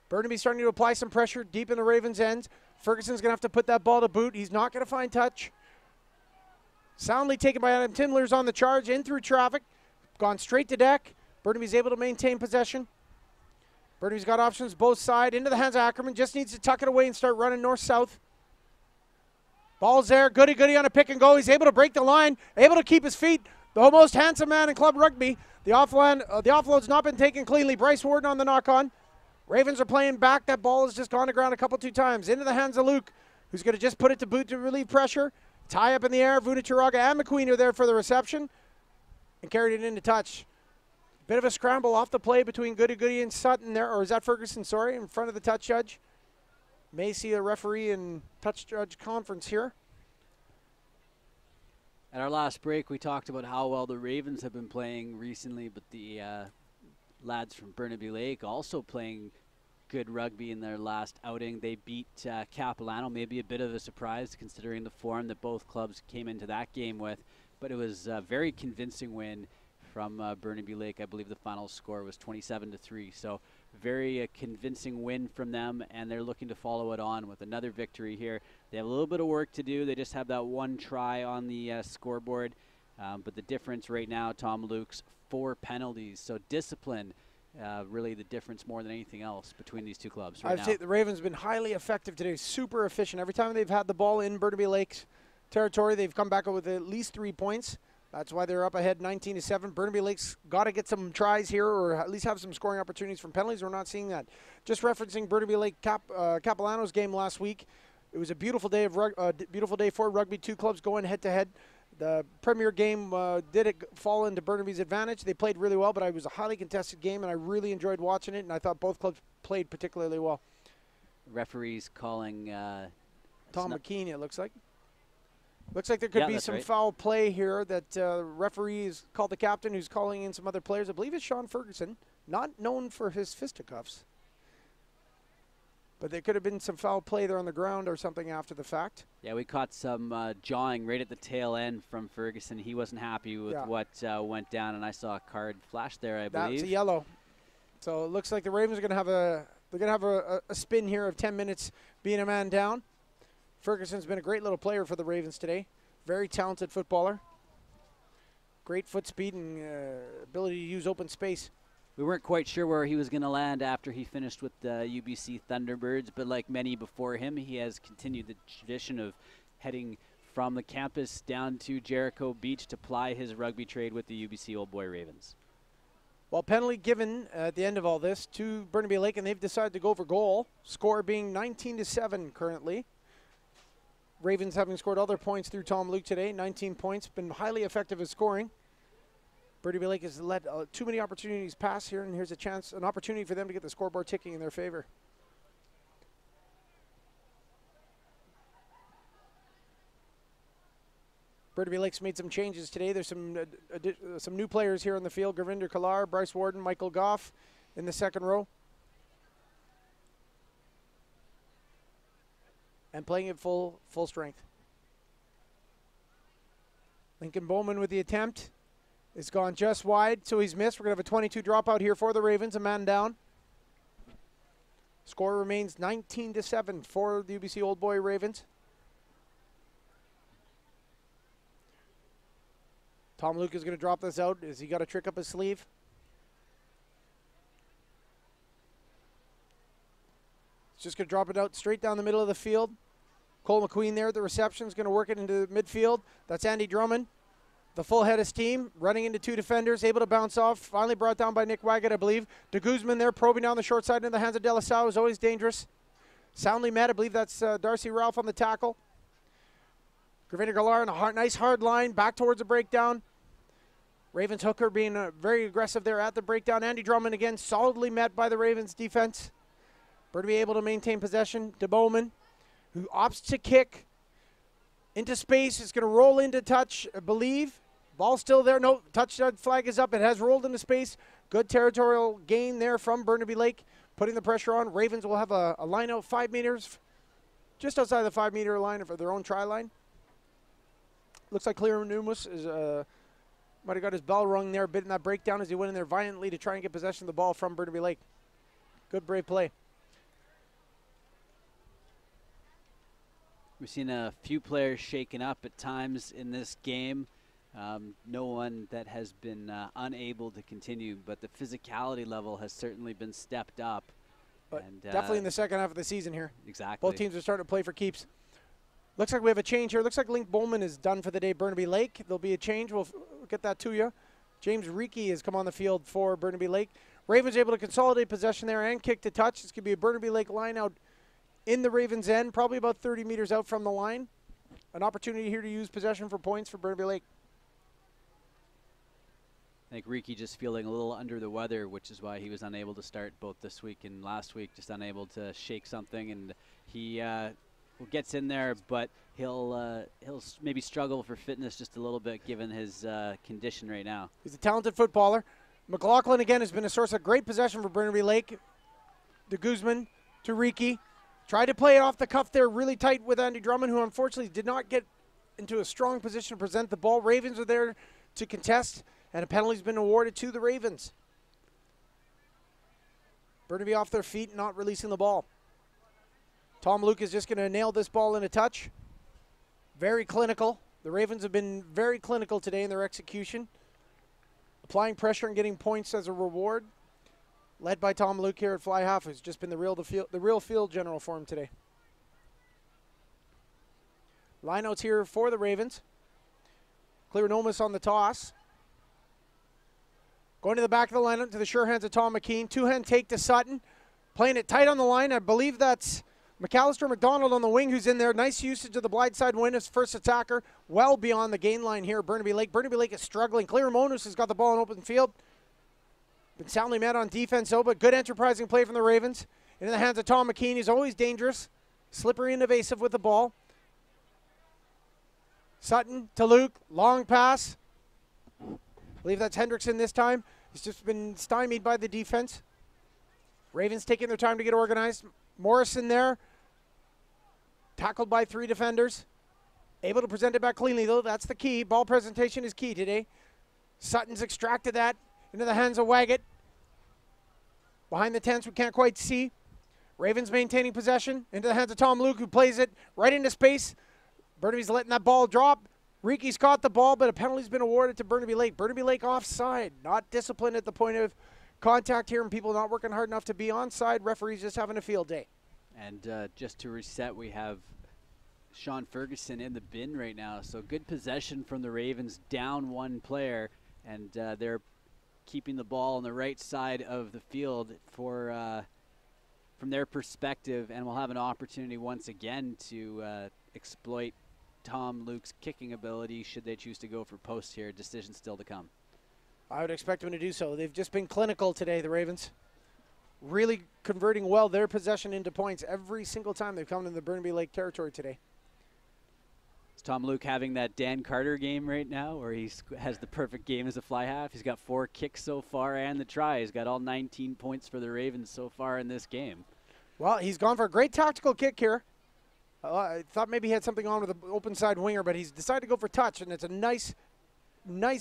Speaker 2: Burnaby's starting to apply some pressure deep in the Ravens' ends. Ferguson's going to have to put that ball to boot. He's not going to find touch. Soundly taken by Adam Tindler's on the charge, in through traffic. Gone straight to deck. Burnaby's able to maintain possession. Burnaby's got options both sides. Into the hands of Ackerman. Just needs to tuck it away and start running north-south. Ball's there. Goody Goody on a pick and go. He's able to break the line. Able to keep his feet. The most handsome man in club rugby. The offload's not been taken cleanly. Bryce Warden on the knock-on. Ravens are playing back. That ball has just gone to ground two times. Into the hands of Luke, who's going to just put it to boot to relieve pressure. Tie up in the air. Vunituraga and McQueen are there for the reception. And carried it into touch. Bit of a scramble off the play between Goody Goody and Sutton there. Or is that Ferguson, sorry, in front of the touch judge. May see a referee and touch judge conference here.
Speaker 1: At our last break, we talked about how well the Ravens have been playing recently, but the lads from Burnaby Lake also playing good rugby in their last outing. They beat Capilano, maybe a bit of a surprise considering the form that both clubs came into that game with, but it was a very convincing win from Burnaby Lake. I believe the final score was 27-3, so very convincing win from them, and they're looking to follow it on with another victory here. They have a little bit of work to do. They just have that one try on the scoreboard, but the difference right now, Tom Luke's 4 penalties, so discipline really the difference more than anything else between these two clubs right now.
Speaker 2: I'd say the Ravens have been highly effective today, super efficient. Every time they've had the ball in Burnaby Lake's territory, they've come back with at least 3 points. That's why they're up ahead 19-7. Burnaby Lake's got to get some tries here, or at least have some scoring opportunities from penalties. We're not seeing that. Just referencing Burnaby Lake Capilano's game last week. It was a beautiful day for rugby. Two clubs going head-to-head. The premier game did fall into Burnaby's advantage. They played really well, but it was a highly contested game, and I really enjoyed watching it, and I thought both clubs played particularly well.
Speaker 1: Referees calling
Speaker 2: Tom McKean, it looks like. Looks like there could be some foul play here that referee has called the captain, who's calling in some other players. I believe it's Sean Ferguson, not known for his fisticuffs. But there could have been some foul play there on the ground or something after the fact.
Speaker 1: Yeah, we caught some jawing right at the tail end from Ferguson. He wasn't happy with what went down, and I saw a card flash there, I believe.
Speaker 2: That's a yellow. So it looks like the Ravens are going to have a spin here of 10 minutes being a man down. Ferguson's been a great little player for the Ravens today. Very talented footballer. Great foot speed and ability to use open space.
Speaker 1: We weren't quite sure where he was going to land after he finished with the UBC Thunderbirds, but like many before him, he has continued the tradition of heading from the campus down to Jericho Beach to ply his rugby trade with the UBC Old Boy Ravens.
Speaker 2: Well, penalty given at the end of all this to Burnaby Lake, and they've decided to go for goal. Score being 19-7 currently. Ravens having scored all their points through Tom Luke today, 19 points, been highly effective at scoring. Burnaby Lake has let too many opportunities pass here, and here's an opportunity for them to get the scoreboard ticking in their favor. Burnaby Lake's made some changes today. There's some new players here on the field. Gurvinder Kalar, Bryce Warden, Michael Goff in the second row. And playing at full strength. Lincoln Bowman with the attempt. It's gone just wide, so he's missed. We're going to have a 22 dropout here for the Ravens, a man down. Score remains 19-7 for the UBC Old Boy Ravens. Tom Luke is going to drop this out. Has he got a trick up his sleeve? He's just going to drop it out straight down the middle of the field. Cole McQueen there at the reception is going to work it into midfield. That's Andy Drummond. The full head of steam, running into two defenders, able to bounce off. Finally brought down by Nick Waggett, I believe. De Guzman there, probing down the short side into the hands of De La Salle, is always dangerous. Soundly met, I believe that's Darcy Ralph on the tackle. Gurvinder Galar on a nice hard line, back towards the breakdown. Ravens hooker being very aggressive there at the breakdown. Andy Drummond again, solidly met by the Ravens defense. Burnaby able to maintain possession. De Bowman, who opts to kick into space, is going to roll into touch, I believe. Ball still there. No, touchdown flag is up. It has rolled into space. Good territorial gain there from Burnaby Lake, putting the pressure on. Ravens will have a line out 5 meters, just outside the 5 meter line for their own try line. Looks like Clear Numus is might have got his bell rung there a bit in that breakdown as he went in there violently to try and get possession of the ball from Burnaby Lake. Good brave play.
Speaker 1: We've seen a few players shaken up at times in this game. No one that has been unable to continue, but the physicality level has certainly been stepped up.
Speaker 2: But definitely in the second half of the season here.
Speaker 1: Exactly.
Speaker 2: Both teams are starting to play for keeps. Looks like we have a change here. Looks like Link Bowman is done for the day. Burnaby Lake. There'll be a change. We'll get that to you. James Reiki has come on the field for Burnaby Lake. Ravens able to consolidate possession there and kick to touch. This could be a Burnaby Lake line out in the Ravens' end, probably about 30 meters out from the line. An opportunity here to use possession for points for Burnaby Lake.
Speaker 1: I think Reiki just feeling a little under the weather, which is why he was unable to start both this week and last week, just unable to shake something. And he gets in there, but he'll maybe struggle for fitness just a little bit given his condition right now.
Speaker 2: He's a talented footballer. McLaughlin, again, has been a source of great possession for Burnaby Lake. De Guzman to Reiki. Tried to play it off the cuff there really tight with Andy Drummond, who unfortunately did not get into a strong position to present the ball. Ravens are there to contest, and a penalty's been awarded to the Ravens. Burnaby off their feet, not releasing the ball. Tom Luke is just going to nail this ball in a touch. Very clinical. The Ravens have been very clinical today in their execution. Applying pressure and getting points as a reward. Led by Tom Luke here at fly half, who's just been the real field general for him today. Lineouts here for the Ravens. Clear-Nomus on the toss. Going to the back of the lineup to the sure hands of Tom McKean. Two-hand take to Sutton. Playing it tight on the line. I believe that's McAllister McDonald on the wing who's in there. Nice usage of the blindside win as first attacker. Well beyond the gain line here, Burnaby Lake. Burnaby Lake is struggling. Clear-Nomus has got the ball in open field. Been soundly met on defense, though, but good enterprising play from the Ravens. Into the hands of Tom McKean. He's always dangerous. Slippery and evasive with the ball. Sutton to Luke. Long pass. I believe that's Hendrickson this time. He's just been stymied by the defense. Ravens taking their time to get organized. Morrison there. Tackled by 3 defenders. Able to present it back cleanly, though. That's the key. Ball presentation is key today. Sutton's extracted that into the hands of Waggett. Behind the tents, we can't quite see. Ravens maintaining possession. Into the hands of Tom Luke, who plays it right into space. Burnaby's letting that ball drop. Riki's caught the ball, but a penalty's been awarded to Burnaby Lake. Burnaby Lake offside. Not disciplined at the point of contact here, and people not working hard enough to be onside. Referees just having a field day.
Speaker 1: And just to reset, we have Sean Ferguson in the bin right now. So good possession from the Ravens, down 1 player, and they're keeping the ball on the right side of the field for from their perspective, and we'll have an opportunity once again to exploit Tom Luke's kicking ability should they choose to go for post here. Decision still to come.
Speaker 2: I would expect them to do so. They've just been clinical today, the Ravens. Really converting well their possession into points every single time they've come in the Burnaby Lake territory today.
Speaker 1: Is Tom Luke having that Dan Carter game right now where he has the perfect game as a fly half? He's got 4 kicks so far and the try. He's got all 19 points for the Ravens so far in this game.
Speaker 2: Well, he's gone for a great tactical kick here. I thought maybe he had something on with the open side winger, but he's decided to go for touch, and it's a nice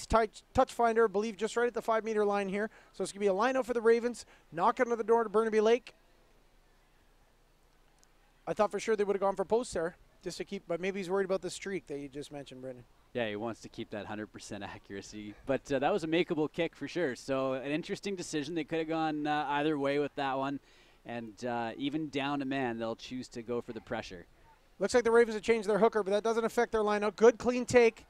Speaker 2: touch finder, I believe, just right at the 5-meter line here. So it's going to be a line out for the Ravens. Knock on the door to Burnaby Lake. I thought for sure they would have gone for post there, just to keep, but maybe he's worried about the streak that you just mentioned, Brendan.
Speaker 1: Yeah, he wants to keep that 100% accuracy. But that was a makeable kick for sure. So an interesting decision. They could have gone either way with that one. And even down a man, they'll choose to go for the pressure.
Speaker 2: Looks like the Ravens have changed their hooker, but that doesn't affect their lineup. Good clean take.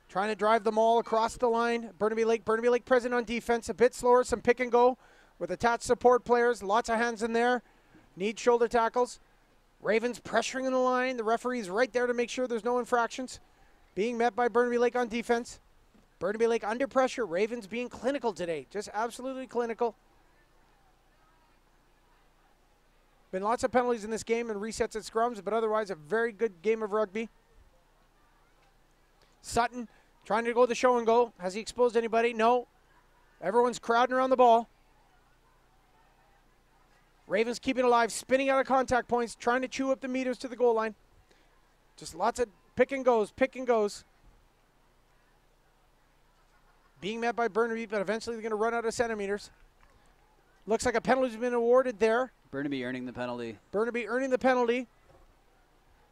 Speaker 2: Trying to drive them all across the line. Burnaby Lake present on defense. A bit slower, some pick and go with attached support players. Lots of hands in there. Need shoulder tackles. Ravens pressuring in the line. The referee's right there to make sure there's no infractions. Being met by Burnaby Lake on defense. Burnaby Lake under pressure. Ravens being clinical today. Just absolutely clinical. Been lots of penalties in this game and resets at scrums, but otherwise a very good game of rugby. Sutton trying to go the show and go. Has he exposed anybody? No. Everyone's crowding around the ball. Ravens keeping it alive, spinning out of contact points, trying to chew up the meters to the goal line. Just lots of pick and goes. Being met by Burnaby, but eventually they're going to run out of centimeters. Looks like a penalty's been awarded there.
Speaker 1: Burnaby earning the penalty.
Speaker 2: Burnaby earning the penalty.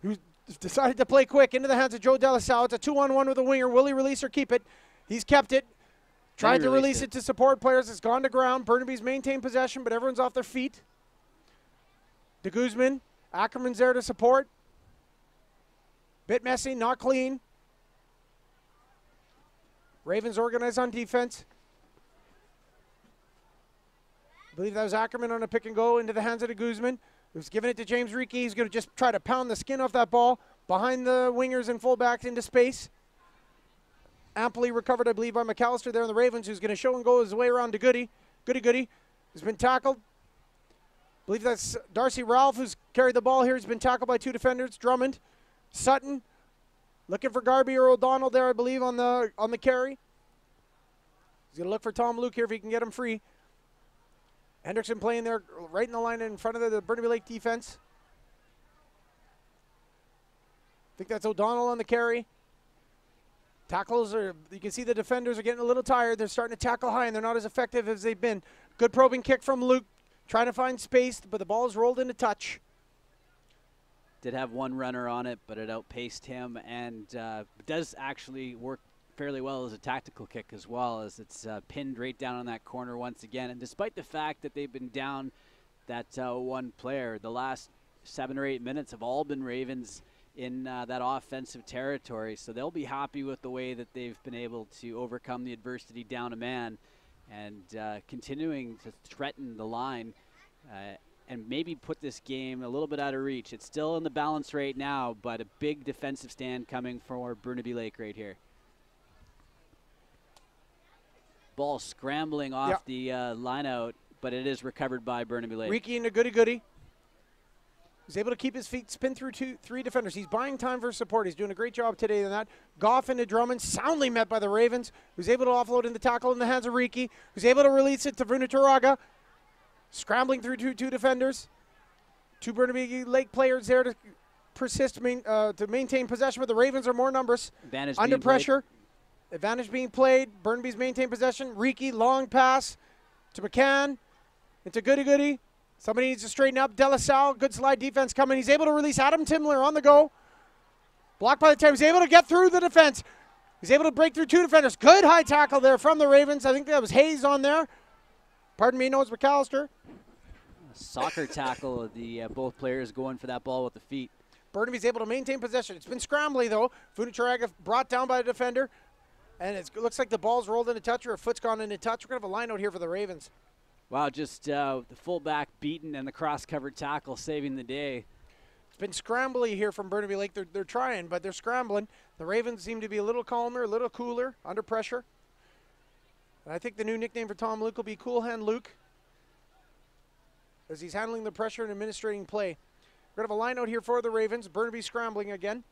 Speaker 2: Who decided to play quick into the hands of Joe Delasau. It's a 2-on-1 with a winger. Will he release or keep it? He's kept it. Tried to release it to support players. It's gone to ground. Burnaby's maintained possession, but everyone's off their feet. De Guzman. Ackerman's there to support. Bit messy, not clean. Ravens organized on defense. I believe that was Ackerman on a pick and go into the hands of De Guzman, who's giving it to James Riki. He's going to just try to pound the skin off that ball behind the wingers and fullbacks into space. Amply recovered, I believe, by McAllister there in the Ravens, who's going to show and go his way around to Goody. Goody has been tackled. I believe that's Darcy Ralph who's carried the ball here. He's been tackled by 2 defenders. Drummond, Sutton, looking for Garby or O'Donnell there, I believe, on the carry. He's going to look for Tom Luke here if he can get him free. Hendrickson playing there right in the line in front of the Burnaby Lake defense. I think that's O'Donnell on the carry. Tackles are, you can see the defenders are getting a little tired. They're starting to tackle high, and they're not as effective as they've been. Good probing kick from Luke, trying to find space, but the ball is rolled into touch.
Speaker 1: Did have one runner on it, but it outpaced him, and does actually work fairly well as a tactical kick as well, as it's pinned right down on that corner once again. And despite the fact that they've been down that 1 player, the last 7 or 8 minutes have all been Ravens in that offensive territory. So they'll be happy with the way that they've been able to overcome the adversity down a man and continuing to threaten the line and maybe put this game a little bit out of reach. It's still in the balance right now, but a big defensive stand coming for Burnaby Lake right here. Ball scrambling off the line out, but it is recovered by Burnaby Lake.
Speaker 2: Riki in a goody-goody. He's able to keep his feet, spin through three defenders. He's buying time for support. He's doing a great job today in that. Goff into Drummond, soundly met by the Ravens, who's able to offload in the tackle in the hands of Riki, who's able to release it to Vunaturaga. Scrambling through two defenders. Two Burnaby Lake players there to persist, to maintain possession, but the Ravens are more numbers.
Speaker 1: Advantage
Speaker 2: under
Speaker 1: being
Speaker 2: pressure.
Speaker 1: Played.
Speaker 2: Advantage being played. Burnaby's maintained possession. Riki, long pass to McCann. Into Goody-Goody. Somebody needs to straighten up. De La Salle, good slide defense coming. He's able to release Adam Timler on the go. Blocked by the time. He's able to get through the defense. He's able to break through two defenders. Good high tackle there from the Ravens. I think that was Hayes on there. Pardon me, no, it's McAllister.
Speaker 1: Soccer tackle, both players going for that ball with the feet.
Speaker 2: Burnaby's able to maintain possession. It's been scrambly, though. Vunaturaga brought down by the defender. And it looks like the ball's rolled into touch or a foot's gone into touch. We're going to have a line out here for the Ravens.
Speaker 1: Wow, just the fullback beaten and the cross-covered tackle saving the day.
Speaker 2: It's been scrambly here from Burnaby Lake. They're trying, but they're scrambling. The Ravens seem to be a little calmer, a little cooler, under pressure. And I think the new nickname for Tom Luke will be Cool Hand Luke, as he's handling the pressure and administrating play. We're going to have a line out here for the Ravens. Burnaby scrambling again.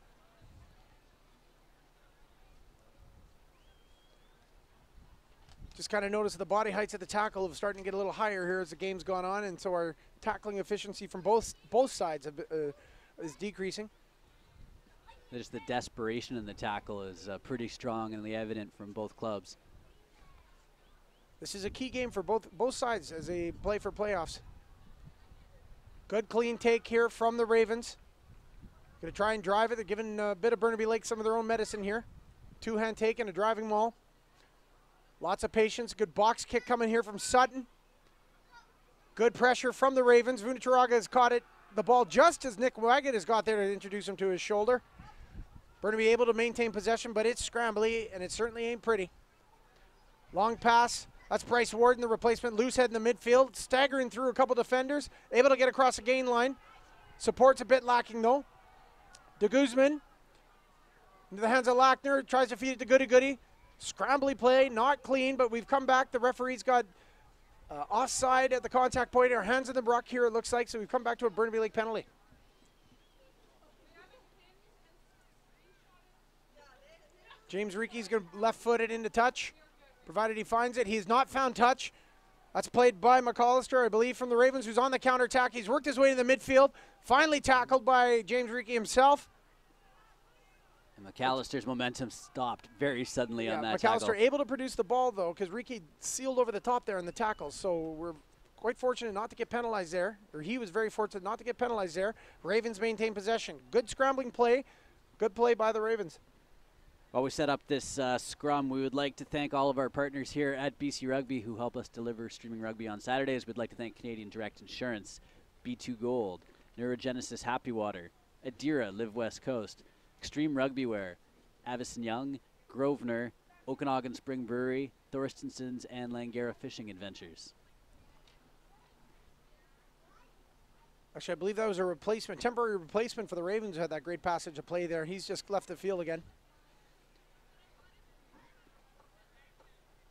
Speaker 2: Just kind of notice the body heights at the tackle are starting to get a little higher here as the game's gone on, and so our tackling efficiency from both sides is decreasing.
Speaker 1: Just the desperation in the tackle is pretty strong and evident from both clubs.
Speaker 2: This is a key game for both sides as they play for playoffs. Good clean take here from the Ravens. Going to try and drive it. They're giving a bit of Burnaby Lake some of their own medicine here. Two-hand take and a driving maul. Lots of patience. Good box kick coming here from Sutton. Good pressure from the Ravens. Vunaturaga has caught it, the ball just as Nick Waggett has got there to introduce him to his shoulder. Burnaby able to maintain possession, but it's scrambly, and it certainly ain't pretty. Long pass. That's Bryce Warden, the replacement. Loose head in the midfield. Staggering through a couple defenders. Able to get across the gain line. Support's a bit lacking, though. De Guzman. Into the hands of Lackner. Tries to feed it to Goody-Goody. Scrambly play, not clean, but we've come back. The referee's got offside at the contact point. Our hands in the ruck here, it looks like, so we've come back to a Burnaby Lake penalty. James Riki's going to left-footed into touch, provided he finds it. He's not found touch. That's played by McAllister, I believe, from the Ravens, who's on the counterattack. He's worked his way to the midfield, finally tackled by James Riki himself.
Speaker 1: And McAllister's momentum stopped very suddenly on that tackle.
Speaker 2: McAllister able to produce the ball, though, because Riki sealed over the top there in the tackle. So we're quite fortunate not to get penalized there. Or he was very fortunate not to get penalized there. Ravens maintain possession. Good scrambling play. Good play by the Ravens.
Speaker 1: While we set up this scrum, we would like to thank all of our partners here at BC Rugby who help us deliver streaming rugby on Saturdays. We'd like to thank Canadian Direct Insurance, B2 Gold, Neurogenesis Happy Water, Adira Live West Coast, Extreme Rugby Wear, Avison Young, Grosvenor, Okanagan Spring Brewery, Thorstenson's, and Langara Fishing Adventures.
Speaker 2: Actually, I believe that was a replacement, temporary replacement for the Ravens who had that great passage of play there. He's just left the field again.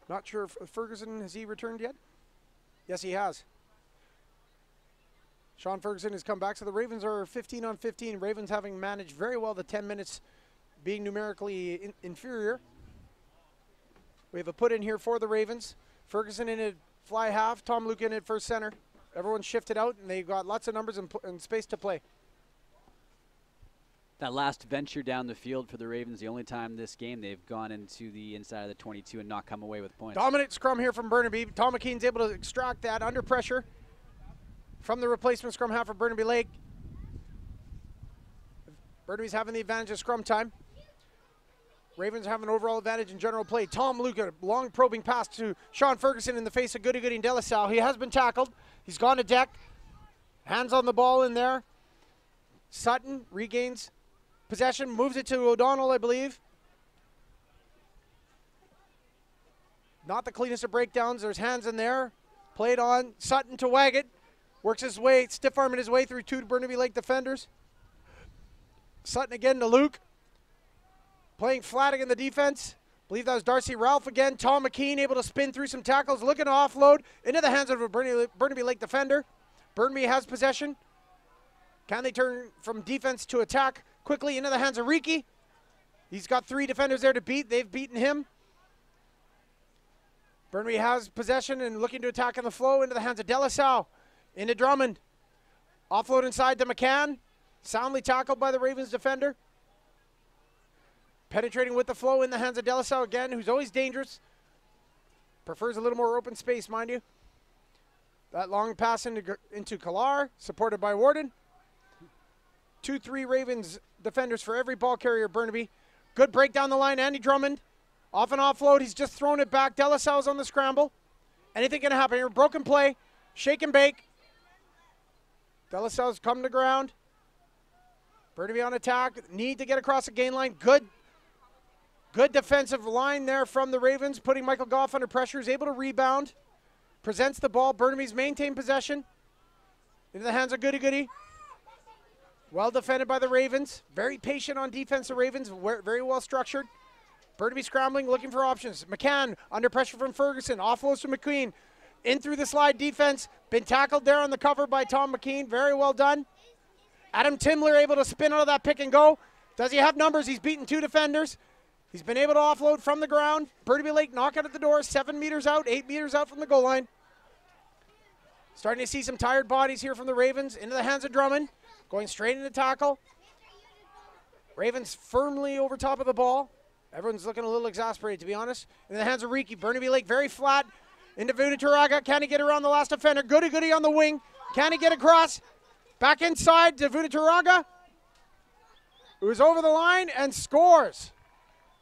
Speaker 2: Not sure if Ferguson, has he returned yet? Yes, he has. Sean Ferguson has come back, so the Ravens are 15 on 15. Ravens having managed very well the 10 minutes being numerically inferior. We have a put in here for the Ravens. Ferguson in at fly half, Tom Luke in at first center. Everyone shifted out, and they've got lots of numbers and space to play.
Speaker 1: That last venture down the field for the Ravens, the only time this game they've gone into the inside of the 22 and not come away with points.
Speaker 2: Dominant scrum here from Burnaby. Tom McKean's able to extract that under pressure from the replacement scrum half for Burnaby Lake. Burnaby's having the advantage of scrum time. Ravens have an overall advantage in general play. Tom Luke, a long probing pass to Sean Ferguson in the face of Goody-Goody and De La Salle. He has been tackled. He's gone to deck. Hands on the ball in there. Sutton regains possession, moves it to O'Donnell, I believe. Not the cleanest of breakdowns. There's hands in there. Played on. Sutton to Waggett. Works his way, stiff arming his way through 2 Burnaby Lake defenders. Sutton again to Luke. Playing Flanagan the defense. I believe that was Darcy Ralph again. Tom McKean able to spin through some tackles, looking to offload into the hands of a Burnaby Lake defender. Burnaby has possession. Can they turn from defense to attack quickly into the hands of Riki? He's got 3 defenders there to beat. They've beaten him. Burnaby has possession and looking to attack on the flow into the hands of Delasau. Into Drummond. Offload inside to McCann. Soundly tackled by the Ravens defender. Penetrating with the flow in the hands of Delasau again, who's always dangerous. Prefers a little more open space, mind you. That long pass into Kalar, supported by Warden. 2-3 Ravens defenders for every ball carrier, Burnaby. Good break down the line, Andy Drummond. Off an offload, he's just thrown it back. Delasau's on the scramble. Anything can happen here. Broken play, shake and bake. Delasau's come to ground. Burnaby on attack, need to get across the gain line. Good defensive line there from the Ravens, putting Michael Goff under pressure. Is able to rebound. Presents the ball. Burnaby's maintained possession. Into the hands of Goody Goody. Well defended by the Ravens. Very patient on defense, the Ravens. Very well structured. Burnaby scrambling, looking for options. McCann under pressure from Ferguson. Offloads to McQueen. In through the slide defense. Been tackled there on the cover by Tom McKean. Very well done. Adam Timler able to spin out of that pick and go. Does he have numbers? He's beaten 2 defenders. He's been able to offload from the ground. Burnaby Lake knockout at the door. 7 meters out, 8 meters out from the goal line. Starting to see some tired bodies here from the Ravens. Into the hands of Drummond. Going straight into tackle. Ravens firmly over top of the ball. Everyone's looking a little exasperated, to be honest. In the hands of Riki. Burnaby Lake very flat. Into Vunaturaga. Can he get around the last defender? Goody Goody on the wing. Can he get across? Back inside to Vunaturaga. Who is over the line and scores.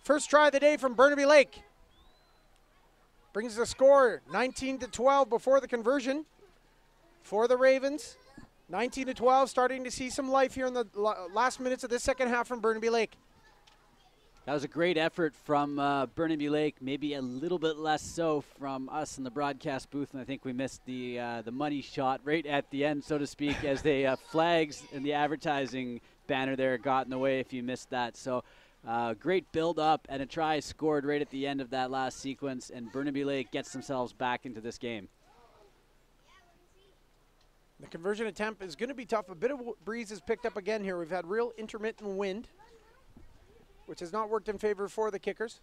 Speaker 2: First try of the day from Burnaby Lake. Brings the score 19-12 before the conversion for the Ravens. 19-12, starting to see some life here in the last minutes of this second half from Burnaby Lake.
Speaker 1: That was a great effort from Burnaby Lake, maybe a little bit less so from us in the broadcast booth, and I think we missed the money shot right at the end, so to speak, as the flags and the advertising banner there got in the way if you missed that. So great build-up and a try scored right at the end of that last sequence, and Burnaby Lake gets themselves back into this game.
Speaker 2: The conversion attempt is going to be tough. A bit of breeze has picked up again here. We've had real intermittent wind, which has not worked in favor for the kickers.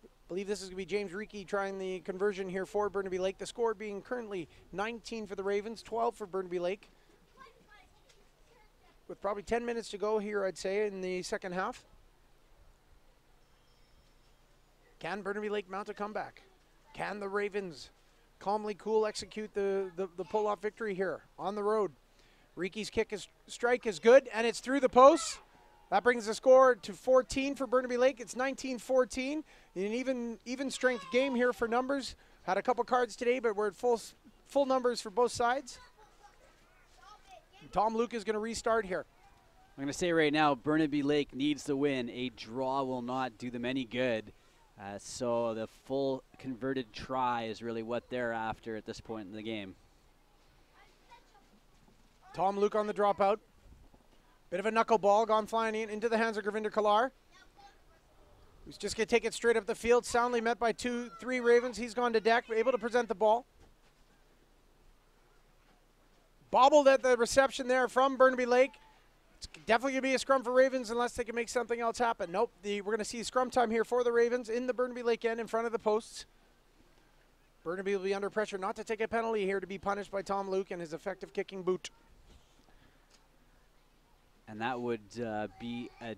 Speaker 2: I believe this is going to be James Riki trying the conversion here for Burnaby Lake. The score being currently 19 for the Ravens, 12 for Burnaby Lake. With probably 10 minutes to go here, I'd say, in the second half. Can Burnaby Lake mount a comeback? Can the Ravens calmly cool execute the pull-off victory here on the road? Riki's strike is good, and it's through the posts. That brings the score to 14 for Burnaby Lake. It's 19-14. An even strength game here for numbers. Had a couple cards today, but we're at full numbers for both sides. Tom Luke is going to restart here.
Speaker 1: I'm going to say right now, Burnaby Lake needs the win. A draw will not do them any good. So the full converted try is really what they're after at this point in the game.
Speaker 2: Tom Luke on the dropout. Bit of a knuckleball gone flying into the hands of Gravinder Kalar, who's just going to take it straight up the field. Soundly met by 2-3 Ravens. He's gone to deck, able to present the ball. Bobbled at the reception there from Burnaby Lake. It's definitely going to be a scrum for Ravens unless they can make something else happen. Nope, we're going to see scrum time here for the Ravens in the Burnaby Lake end in front of the posts. Burnaby will be under pressure not to take a penalty here to be punished by Tom Luke and his effective kicking boot.
Speaker 1: And that would be an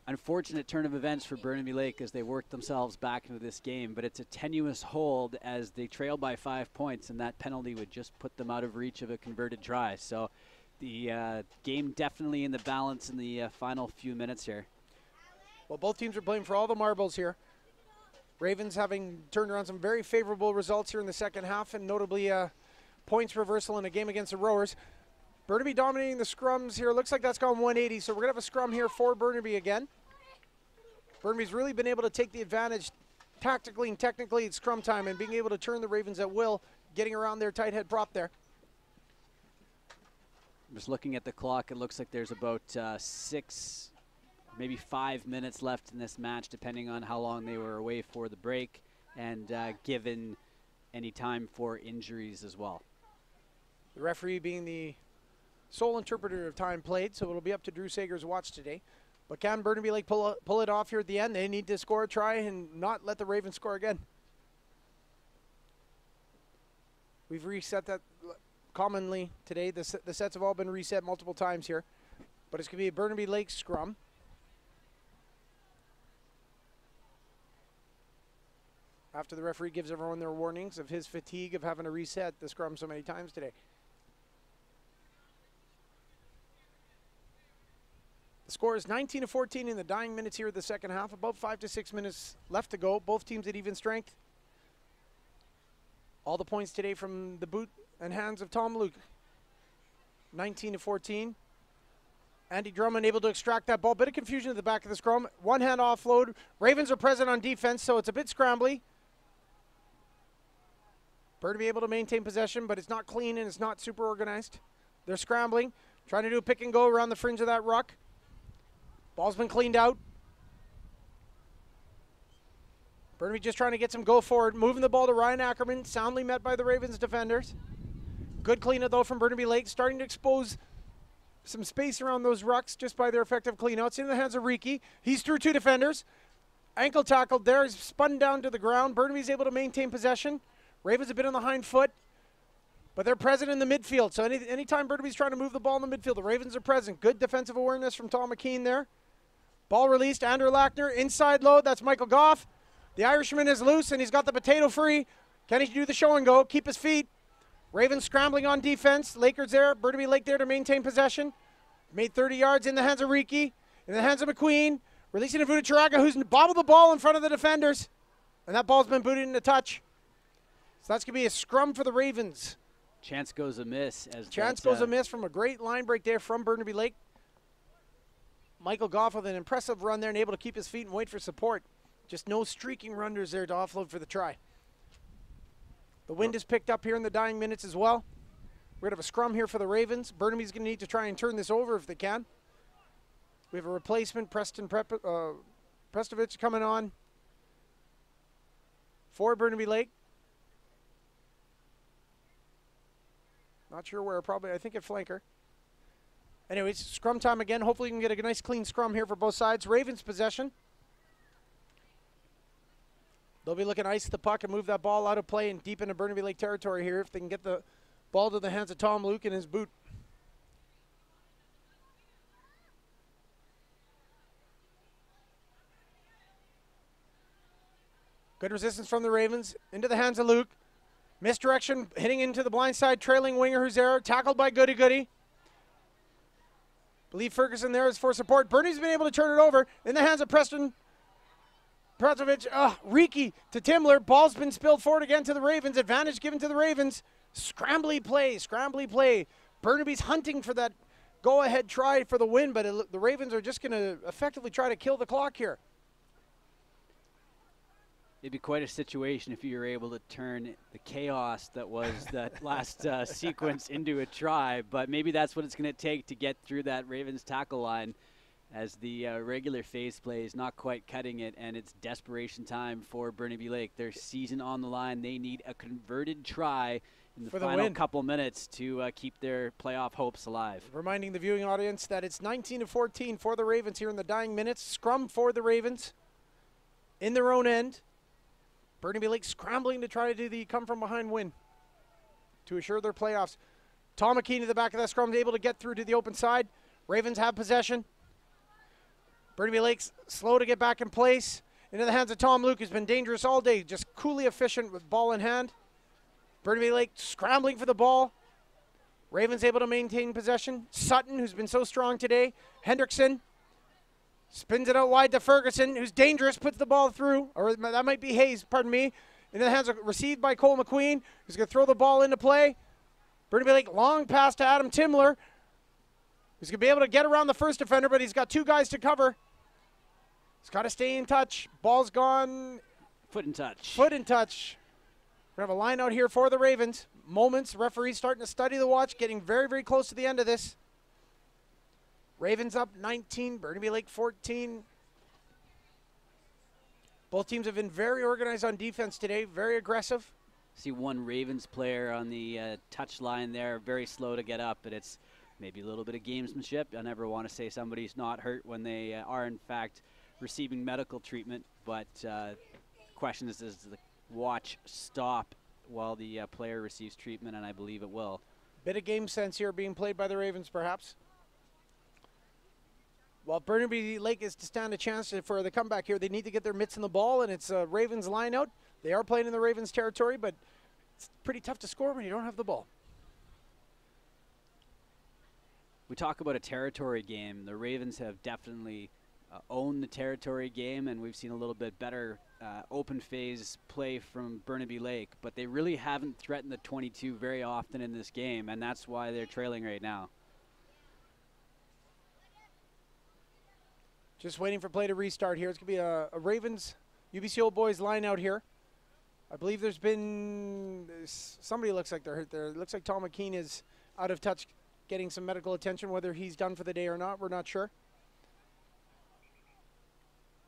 Speaker 1: unfortunate turn of events for Burnaby Lake as they work themselves back into this game. But it's a tenuous hold as they trail by 5 points, and that penalty would just put them out of reach of a converted try. So the game definitely in the balance in the final few minutes here.
Speaker 2: Well, both teams are playing for all the marbles here. Ravens having turned around some very favorable results here in the second half, and notably points reversal in a game against the Rowers. Burnaby dominating the scrums here. Looks like that's gone 180, so we're going to have a scrum here for Burnaby again. Burnaby's really been able to take the advantage tactically and technically at scrum time and being able to turn the Ravens at will, getting around their tight head prop there.
Speaker 1: Just looking at the clock, it looks like there's about 6, maybe 5 minutes left in this match, depending on how long they were away for the break and given any time for injuries as well.
Speaker 2: The referee being the sole interpreter of time played, so it'll be up to Drew Sager's watch today. But can Burnaby Lake pull it off here at the end? They need to score a try and not let the Ravens score again. We've reset that commonly today. The sets have all been reset multiple times here. But it's going to be a Burnaby Lake scrum. After the referee gives everyone their warnings of his fatigue of having to reset the scrum so many times today. The score is 19-14 in the dying minutes here of the second half. About 5 to 6 minutes left to go. Both teams at even strength. All the points today from the boot and hands of Tom Luke. 19-14. Andy Drummond able to extract that ball. Bit of confusion at the back of the scrum. One hand offload. Ravens are present on defense, so it's a bit scrambly. Burnaby able to maintain possession, but it's not clean and it's not super organized. They're scrambling, trying to do a pick and go around the fringe of that ruck. Ball's been cleaned out. Burnaby just trying to get some go forward. Moving the ball to Ryan Ackerman. Soundly met by the Ravens defenders. Good clean-out, though, from Burnaby Lake. Starting to expose some space around those rucks just by their effective clean-outs. In the hands of Riki. He's through 2 defenders. Ankle tackled there. He's spun down to the ground. Burnaby's able to maintain possession. Ravens a bit on the hind foot. But they're present in the midfield. So anytime Burnaby's trying to move the ball in the midfield, the Ravens are present. Good defensive awareness from Tom McKean there. Ball released, Andrew Lackner, inside load, that's Michael Goff. The Irishman is loose and he's got the potato free. Can he do the show and go, keep his feet? Ravens scrambling on defense, Lakers there, Burnaby Lake there to maintain possession. Made 30 yards in the hands of Riki, in the hands of McQueen. Releasing to Vunicharaga, who's bobbled the ball in front of the defenders. And that ball's been booted into touch. So that's going to be a scrum for the Ravens.
Speaker 1: Chance goes amiss.
Speaker 2: Chance goes amiss from a great line break there from Burnaby Lake. Michael Goff with an impressive run there and able to keep his feet and wait for support. Just no streaking runners there to offload for the try. The wind is picked up here in the dying minutes as well. We're going to have a scrum here for the Ravens. Burnaby's going to need to try and turn this over if they can. We have a replacement, Prestovich coming on for Burnaby Lake. Not sure where, probably, I think at flanker. Anyways, scrum time again. Hopefully you can get a nice clean scrum here for both sides. Ravens possession. They'll be looking to ice the puck and move that ball out of play and deep into Burnaby Lake territory here if they can get the ball to the hands of Tom Luke and his boot. Good resistance from the Ravens. Into the hands of Luke. Misdirection, hitting into the blind side, trailing winger who's there. Tackled by Goody Goody. Believe Ferguson there is for support. Bernie's been able to turn it over in the hands of Preston Prazovic. Riki to Timler. Ball's been spilled forward again to the Ravens. Advantage given to the Ravens. Scrambly play. Burnaby's hunting for that go-ahead try for the win, but the Ravens are just going to effectively try to kill the clock here.
Speaker 1: It'd be quite a situation if you were able to turn the chaos that was that last sequence into a try, but maybe that's what it's going to take to get through that Ravens tackle line as the regular phase play is not quite cutting it, and it's desperation time for Burnaby Lake. Their season on the line. They need a converted try in the final couple minutes to keep their playoff hopes alive. Reminding the viewing audience that it's 19-14 for the Ravens here in the dying minutes. Scrum for the Ravens in their own end. Burnaby Lake scrambling to try to do the come-from-behind win to assure their playoffs. Tom McKean to the back of that scrum, able to get through to the open side. Ravens have possession. Burnaby Lake's slow to get back in place. Into the hands of Tom Luke, who's been dangerous all day, just coolly efficient with ball in hand. Burnaby Lake scrambling for the ball. Ravens able to maintain possession. Sutton, who's been so strong today. Hendrickson spins it out wide to Ferguson, who's dangerous, puts the ball through, or that might be Hayes, pardon me. In the hands of, received by Cole McQueen, who's going to throw the ball into play. Burnaby Lake, long pass to Adam Timler.
Speaker 2: He's going to be able to get around the first defender, but he's got 2 guys to cover. He's got to stay in touch. Ball's gone.
Speaker 1: Foot in touch.
Speaker 2: Foot in touch. We have a line out here for the Ravens. Moments. Referee's starting to study the watch, getting very, very close to the end of this. Ravens up 19, Burnaby Lake 14. Both teams have been very organized on defense today, very aggressive.
Speaker 1: See one Ravens player on the touch line there, very slow to get up, but it's maybe a little bit of gamesmanship. I never want to say somebody's not hurt when they are in fact receiving medical treatment, but question is, does the watch stop while the player receives treatment, and I believe it will.
Speaker 2: Bit of game sense here being played by the Ravens, perhaps. Well, Burnaby Lake is to stand a chance for the comeback here. They need to get their mitts in the ball, and it's a Ravens line out. They are playing in the Ravens territory, but it's pretty tough to score when you don't have the ball.
Speaker 1: We talk about a territory game. The Ravens have definitely owned the territory game, and we've seen a little bit better open phase play from Burnaby Lake, but they really haven't threatened the 22 very often in this game, and that's why they're trailing right now.
Speaker 2: Just waiting for play to restart here. It's going to be a Ravens UBC Old Boys line out here. I believe there's been somebody looks like they're hurt there. It looks like Tom McKean is out of touch, getting some medical attention. Whether he's done for the day or not, we're not sure.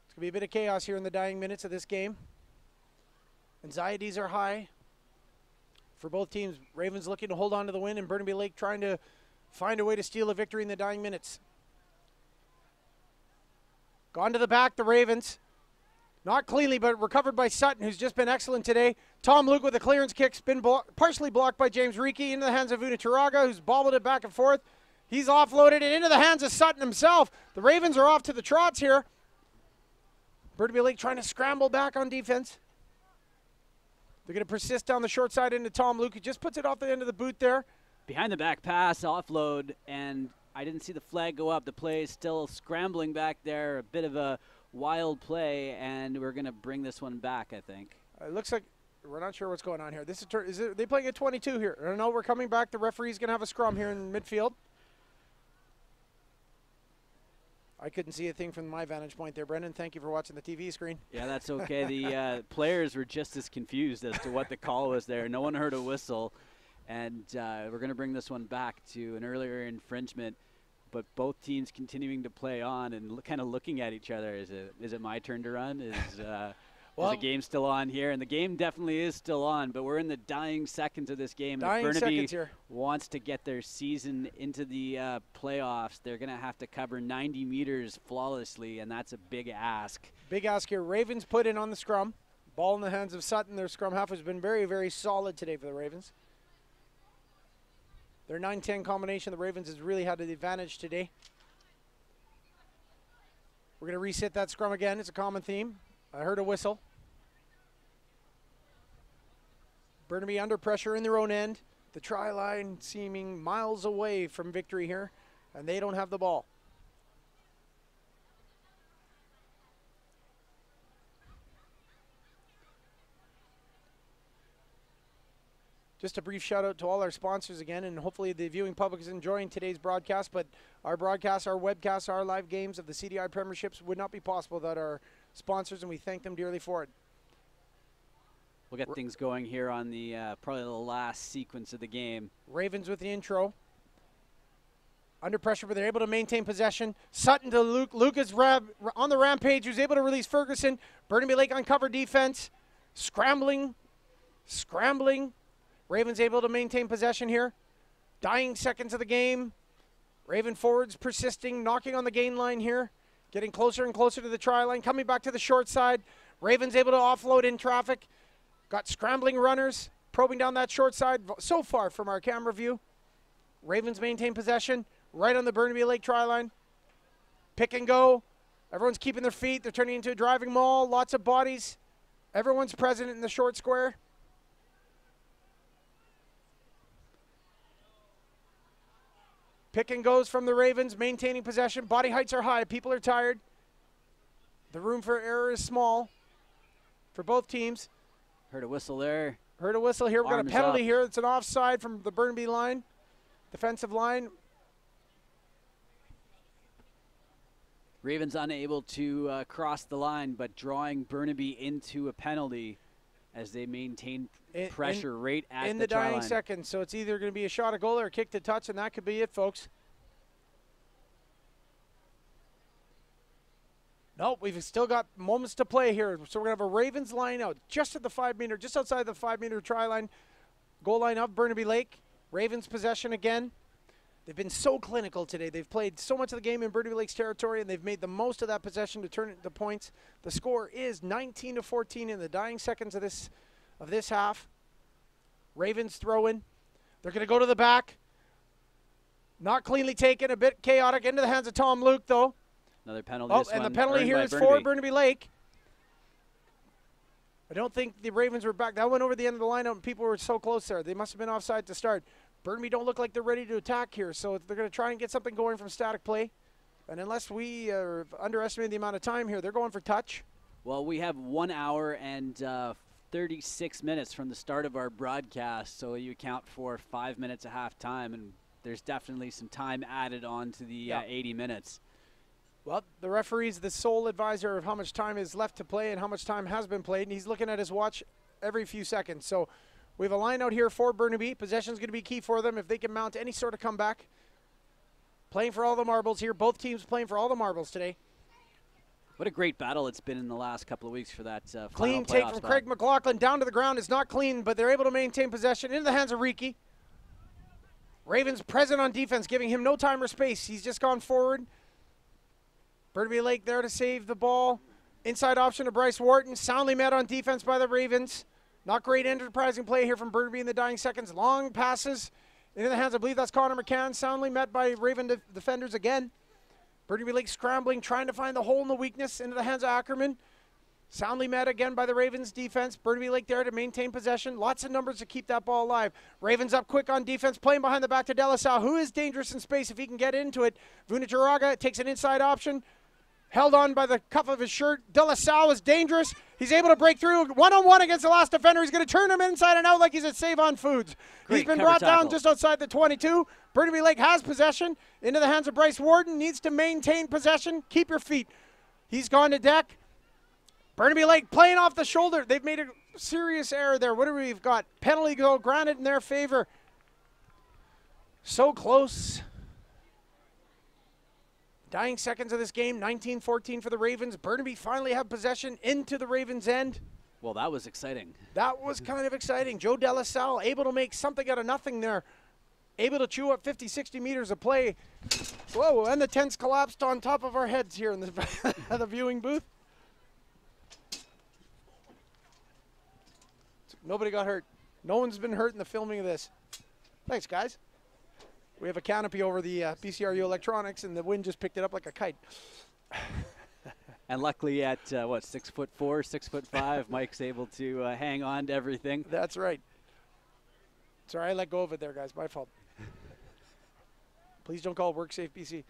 Speaker 2: It's going to be a bit of chaos here in the dying minutes of this game. Anxieties are high for both teams. Ravens looking to hold on to the win, and Burnaby Lake trying to find a way to steal a victory in the dying minutes. Gone to the back, the Ravens. Not cleanly, but recovered by Sutton, who's just been excellent today. Tom Luke with a clearance kick, been partially blocked by James Reiki into the hands of Una Turaga, who's bobbled it back and forth. He's offloaded it into the hands of Sutton himself. The Ravens are off to the trots here. Burnaby Lake trying to scramble back on defense. They're going to persist down the short side into Tom Luke, who just puts it off the end of the boot there.
Speaker 1: Behind the back pass, offload, and I didn't see the flag go up. The play is still scrambling back there, a bit of a wild play, and we're going to bring this one back, I think.
Speaker 2: It looks like we're not sure what's going on here. This is they playing at 22 here? I don't know. We're coming back. The referee's going to have a scrum here in midfield. I couldn't see a thing from my vantage point there, Brendan. Thank you for watching the TV screen.
Speaker 1: Yeah, that's okay. The players were just as confused as to what the call was there. No one heard a whistle, and we're going to bring this one back to an earlier infringement. But both teams continuing to play on and kind of looking at each other. Is it my turn to run? Is the game still on here? And the game definitely is still on, but we're in the dying seconds of this game.
Speaker 2: Dying
Speaker 1: if Burnaby
Speaker 2: seconds here.
Speaker 1: wants to get their season into the playoffs, they're going to have to cover 90 meters flawlessly, and that's a big ask.
Speaker 2: Big ask here. Ravens put in on the scrum. Ball in the hands of Sutton. Their scrum half has been very, very solid today for the Ravens. Their 9-10 combination, the Ravens has really had the advantage today. We're going to reset that scrum again. It's a common theme. I heard a whistle. Burnaby under pressure in their own end. The try line seeming miles away from victory here, and they don't have the ball. Just a brief shout out to all our sponsors again, and hopefully the viewing public is enjoying today's broadcast, but our broadcasts, our webcasts, our live games of the CDI Premierships would not be possible without our sponsors, and we thank them dearly for it.
Speaker 1: We'll get things going here on the probably the last sequence of the game.
Speaker 2: Ravens with the intro. Under pressure, but they're able to maintain possession. Sutton to Luke. Luke is on the rampage, who's able to release Ferguson. Burnaby Lake on cover defense. Scrambling. Ravens able to maintain possession here. Dying seconds of the game. Raven forwards persisting, knocking on the gain line here. Getting closer and closer to the try line. Coming back to the short side. Ravens able to offload in traffic. Got scrambling runners. Probing down that short side. So far from our camera view. Ravens maintain possession. Right on the Burnaby Lake try line. Pick and go. Everyone's keeping their feet. They're turning into a driving mall. Lots of bodies. Everyone's present in the short square. Pick and goes from the Ravens, maintaining possession. Body heights are high. People are tired. The room for error is small for both teams.
Speaker 1: Heard a whistle there.
Speaker 2: Heard a whistle here. We've got a
Speaker 1: Arms
Speaker 2: penalty
Speaker 1: up.
Speaker 2: here. It's an offside from the Burnaby line, defensive line.
Speaker 1: Ravens unable to cross the line, but drawing Burnaby into a penalty as they maintain pressure right at
Speaker 2: in
Speaker 1: the try
Speaker 2: dying
Speaker 1: line.
Speaker 2: seconds. So it's either going to be a shot, a goal, or a kick to touch, and that could be it, folks. Nope, we've still got moments to play here. So we're going to have a Ravens line out just at the 5-meter, just outside the 5-meter try line, goal line of Burnaby Lake. Ravens possession again. They've been so clinical today. They've played so much of the game in Burnaby Lake's territory, and they've made the most of that possession to turn it into points. The score is 19-14 in the dying seconds of this half. Ravens throw in. They're going to go to the back. Not cleanly taken, a bit chaotic into the hands of Tom Luke, though.
Speaker 1: Another penalty.
Speaker 2: Oh, and the penalty here is for Burnaby Lake. I don't think the Ravens were back. That went over the end of the lineup, and people were so close there. They must have been offside to start. Burnaby don't look like they're ready to attack here, so they're going to try and get something going from static play. And unless we underestimate the amount of time here, they're going for touch.
Speaker 1: Well, we have 1 hour and 36 minutes from the start of our broadcast, so you account for 5 minutes at halftime, and there's definitely some time added on to the 80 minutes.
Speaker 2: Well, the referee's the sole advisor of how much time is left to play and how much time has been played, and he's looking at his watch every few seconds. So we have a line out here for Burnaby. Possession's going to be key for them if they can mount any sort of comeback. Playing for all the marbles here. Both teams playing for all the marbles today.
Speaker 1: What a great battle it's been in the last couple of weeks for that
Speaker 2: Clean
Speaker 1: final
Speaker 2: take
Speaker 1: playoff
Speaker 2: from
Speaker 1: spot.
Speaker 2: Craig McLaughlin down to the ground. It's not clean, but they're able to maintain possession into the hands of Riki. Ravens present on defense, giving him no time or space. He's just gone forward. Burnaby Lake there to save the ball. Inside option to Bryce Wharton. Soundly met on defense by the Ravens. Not great enterprising play here from Burnaby in the dying seconds. Long passes into the hands, I believe that's Connor McCann. Soundly met by Raven defenders again. Burnaby Lake scrambling, trying to find the hole in the weakness into the hands of Ackerman. Soundly met again by the Ravens defense. Burnaby Lake there to maintain possession. Lots of numbers to keep that ball alive. Ravens up quick on defense, playing behind the back to Delasau, who is dangerous in space if he can get into it. Vunacharaga takes an inside option. Held on by the cuff of his shirt. Delasau is dangerous. He's able to break through one-on-one against the last defender. He's going to turn him inside and out like he's at Save On Foods. He's been brought down just outside the 22. Burnaby Lake has possession. Into the hands of Bryce Warden. Needs to maintain possession. Keep your feet. He's gone to deck. Burnaby Lake playing off the shoulder. They've made a serious error there. What do we've got? Penalty goal granted in their favor. So close. Dying seconds of this game, 19-14 for the Ravens. Burnaby finally have possession into the Ravens' end.
Speaker 1: Well, that was exciting.
Speaker 2: That was kind of exciting. Joe Delasau able to make something out of nothing there. Able to chew up 50, 60 meters of play. Whoa, and the tents collapsed on top of our heads here in the viewing booth. Nobody got hurt. No one's been hurt in the filming of this. Thanks, guys. We have a canopy over the BCRU electronics, and the wind just picked it up like a kite.
Speaker 1: And luckily at, 6'4", 6'5", Mike's able to hang on to everything.
Speaker 2: That's right. Sorry, I let go of it there, guys. My fault. Please don't call WorkSafe BC.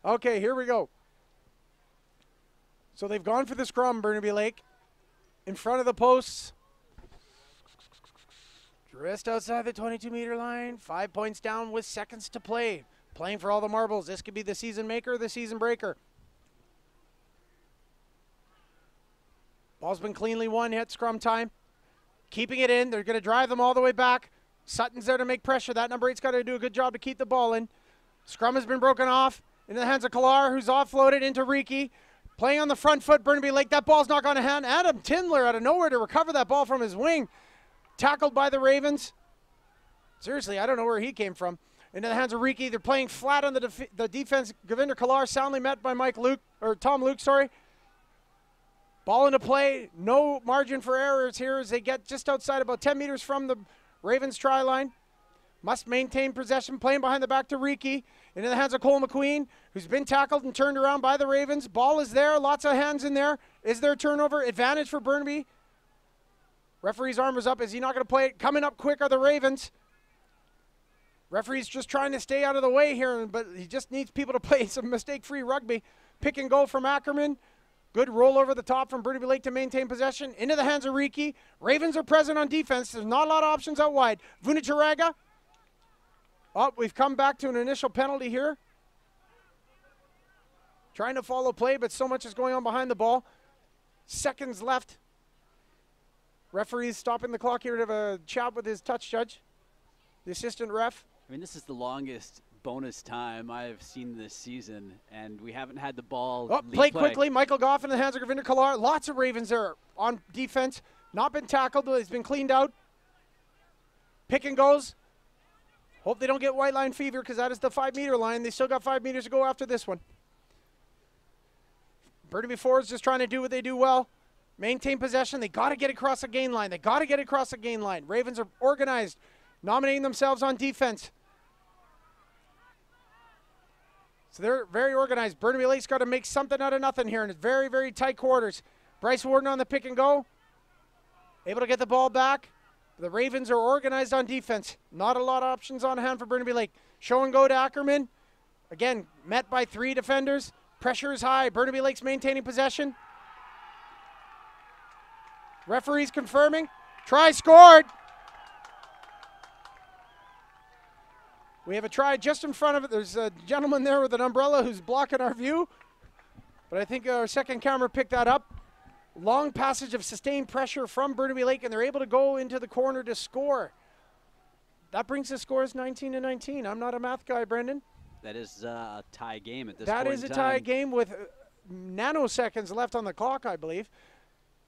Speaker 2: Okay, here we go. So they've gone for the scrum, Burnaby Lake. In front of the posts. Just outside the 22-meter line. 5 points down with seconds to play. Playing for all the marbles. This could be the season maker or the season breaker. Ball's been cleanly won. Hit scrum time. Keeping it in. They're going to drive them all the way back. Sutton's there to make pressure. That number 8's got to do a good job to keep the ball in. Scrum has been broken off. Into the hands of Kalar, who's offloaded into Riki. Playing on the front foot, Burnaby Lake. That ball's not going to hand. Adam Tindler out of nowhere to recover that ball from his wing. Tackled by the Ravens. Seriously, I don't know where he came from. Into the hands of Riki. They're playing flat on the defense. Govinder Kalar soundly met by Tom Luke, sorry. Ball into play. No margin for errors here as they get just outside about 10 meters from the Ravens try line. Must maintain possession. Playing behind the back to Riki. Into the hands of Cole McQueen, who's been tackled and turned around by the Ravens. Ball is there. Lots of hands in there. Is there a turnover? Advantage for Burnaby. Referee's arm is up. Is he not going to play it? Coming up quick are the Ravens. Referee's just trying to stay out of the way here, but he just needs people to play some mistake-free rugby. Pick and go from Ackerman. Good roll over the top from Burnaby Lake to maintain possession. Into the hands of Riki. Ravens are present on defense. There's not a lot of options out wide. Vunacharaga. Oh, we've come back to an initial penalty here. trying to follow play, but so much is going on behind the ball. Seconds left. Referee's stopping the clock here to have a chat with his touch judge, the assistant ref.
Speaker 1: I mean, this is the longest bonus time I've seen this season, and we haven't had the ball.
Speaker 2: Oh, play quickly. Michael Goff in the hands of Gravinder Kalar. Lots of Ravens there on defense. Not been tackled, but he's been cleaned out. Pick and goes. Hope they don't get white line fever because that is the 5-meter line. They still got 5 meters to go after this one. Burnaby Forwards just trying to do what they do well. Maintain possession. They got to get across the gain line. They got to get across the gain line. Ravens are organized, nominating themselves on defense. So they're very organized. Burnaby Lake's got to make something out of nothing here, and it's very, very tight quarters. Bryce Warden on the pick and go. Able to get the ball back. The Ravens are organized on defense. Not a lot of options on hand for Burnaby Lake. Show and go to Ackerman. Again, met by 3 defenders. Pressure is high. Burnaby Lake's maintaining possession. Referee's confirming. Try scored. We have a try just in front of it. There's a gentleman there with an umbrella who's blocking our view. But I think our second camera picked that up. Long passage of sustained pressure from Burnaby Lake, and they're able to go into the corner to score. That brings the scores 19-19. I'm not a math guy, Brendan.
Speaker 1: That is a tie game at this point.
Speaker 2: That is a tie game with nanoseconds left on the clock, I believe.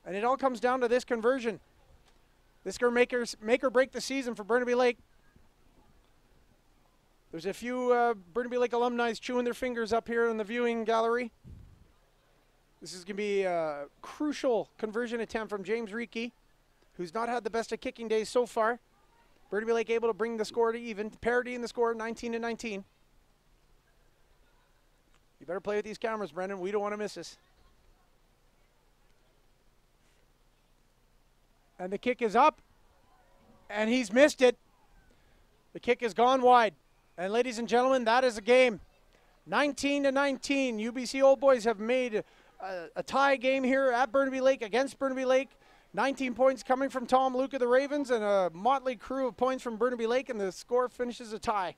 Speaker 2: And it all comes down to this conversion. This could make or break the season for Burnaby Lake. There's a few Burnaby Lake alumni chewing their fingers up here in the viewing gallery. This is going to be a crucial conversion attempt from James Reiki, who's not had the best of kicking days so far. Burnaby Lake able to bring the score to even, parity in the score, 19-19. You better play with these cameras, Brendan. We don't want to miss this. And the kick is up, and he's missed it. The kick has gone wide. And ladies and gentlemen, that is a game. 19-19. UBC Old Boys have made a tie game here at Burnaby Lake against Burnaby Lake. 19 points coming from Tom Luke of the Ravens and a motley crew of points from Burnaby Lake, and the score finishes a tie.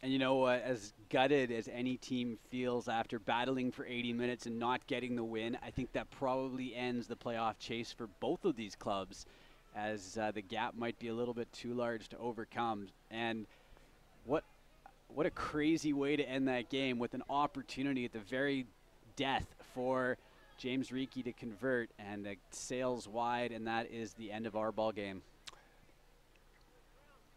Speaker 1: And you know what, as gutted as any team feels after battling for 80 minutes and not getting the win, I think that probably ends the playoff chase for both of these clubs, as the gap might be a little bit too large to overcome. And what a crazy way to end that game, with an opportunity at the very death for James Reiki to convert, and it sails wide, and that is the end of our ball game.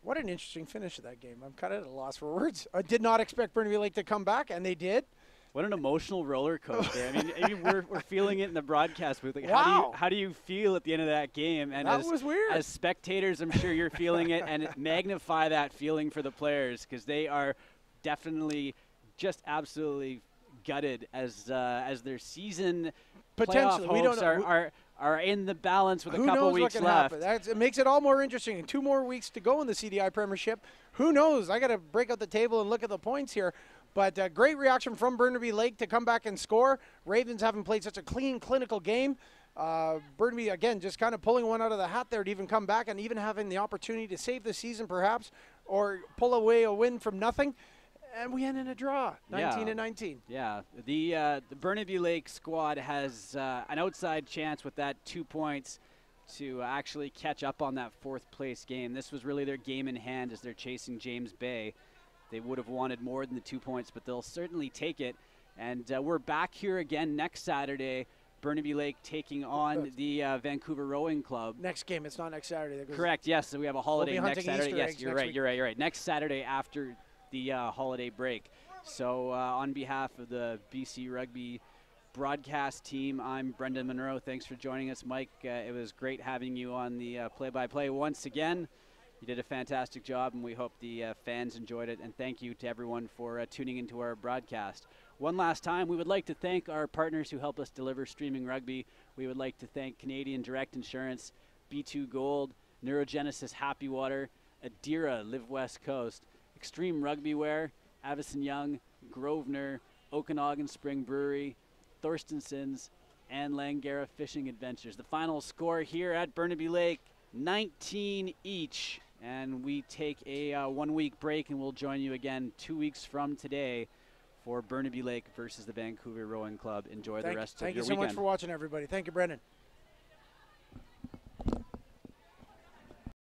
Speaker 2: What an interesting finish of that game. I'm kind of at a loss for words. I did not expect Burnaby Lake to come back, and they did.
Speaker 1: What an emotional roller coaster. I mean we're feeling it in the broadcast booth. Like,
Speaker 2: wow.
Speaker 1: How do you feel at the end of that game? And
Speaker 2: that was weird.
Speaker 1: As spectators, I'm sure you're feeling it, and magnify that feeling for the players, because they are definitely just absolutely gutted as their season
Speaker 2: potentially
Speaker 1: playoff hopes are in the balance with a couple weeks left.
Speaker 2: It makes it all more interesting. And 2 more weeks to go in the CDI Premiership. Who knows? I got to break out the table and look at the points here. But great reaction from Burnaby Lake to come back and score. Ravens haven't played such a clean, clinical game. Burnaby, again, just kind of pulling one out of the hat there to even come back and even having the opportunity to save the season perhaps, or pull away a win from nothing. And we end in a draw, 19-19.
Speaker 1: Yeah, the Burnaby Lake squad has an outside chance with that 2 points to actually catch up on that 4th place game. This was really their game in hand as they're chasing James Bay. They would have wanted more than the 2 points, but they'll certainly take it. And we're back here again next Saturday. Burnaby Lake taking on the Vancouver Rowing Club.
Speaker 2: Next game, it's not next Saturday.
Speaker 1: Correct, yes, so we have a holiday next Saturday.
Speaker 2: Easter
Speaker 1: Yes, you're right. Next Saturday after the holiday break. So on behalf of the BC Rugby broadcast team, I'm Brendan Monroe. Thanks for joining us, Mike. It was great having you on the play-by-play once again. You did a fantastic job, and we hope the fans enjoyed it. And thank you to everyone for tuning into our broadcast. One last time, we would like to thank our partners who help us deliver streaming rugby. We would like to thank Canadian Direct Insurance, B2 Gold, Neurogenesis Happy Water, Adira Live West Coast, Extreme Rugby Wear, Avison Young, Grosvenor, Okanagan Spring Brewery, Thorstenson's, and Langara Fishing Adventures. The final score here at Burnaby Lake, 19 each. And we take a 1 week break, and we'll join you again 2 weeks from today for Burnaby Lake versus the Vancouver Rowing Club. Enjoy the rest of your weekend.
Speaker 2: Thank you so much for watching, everybody. Thank you, Brendan.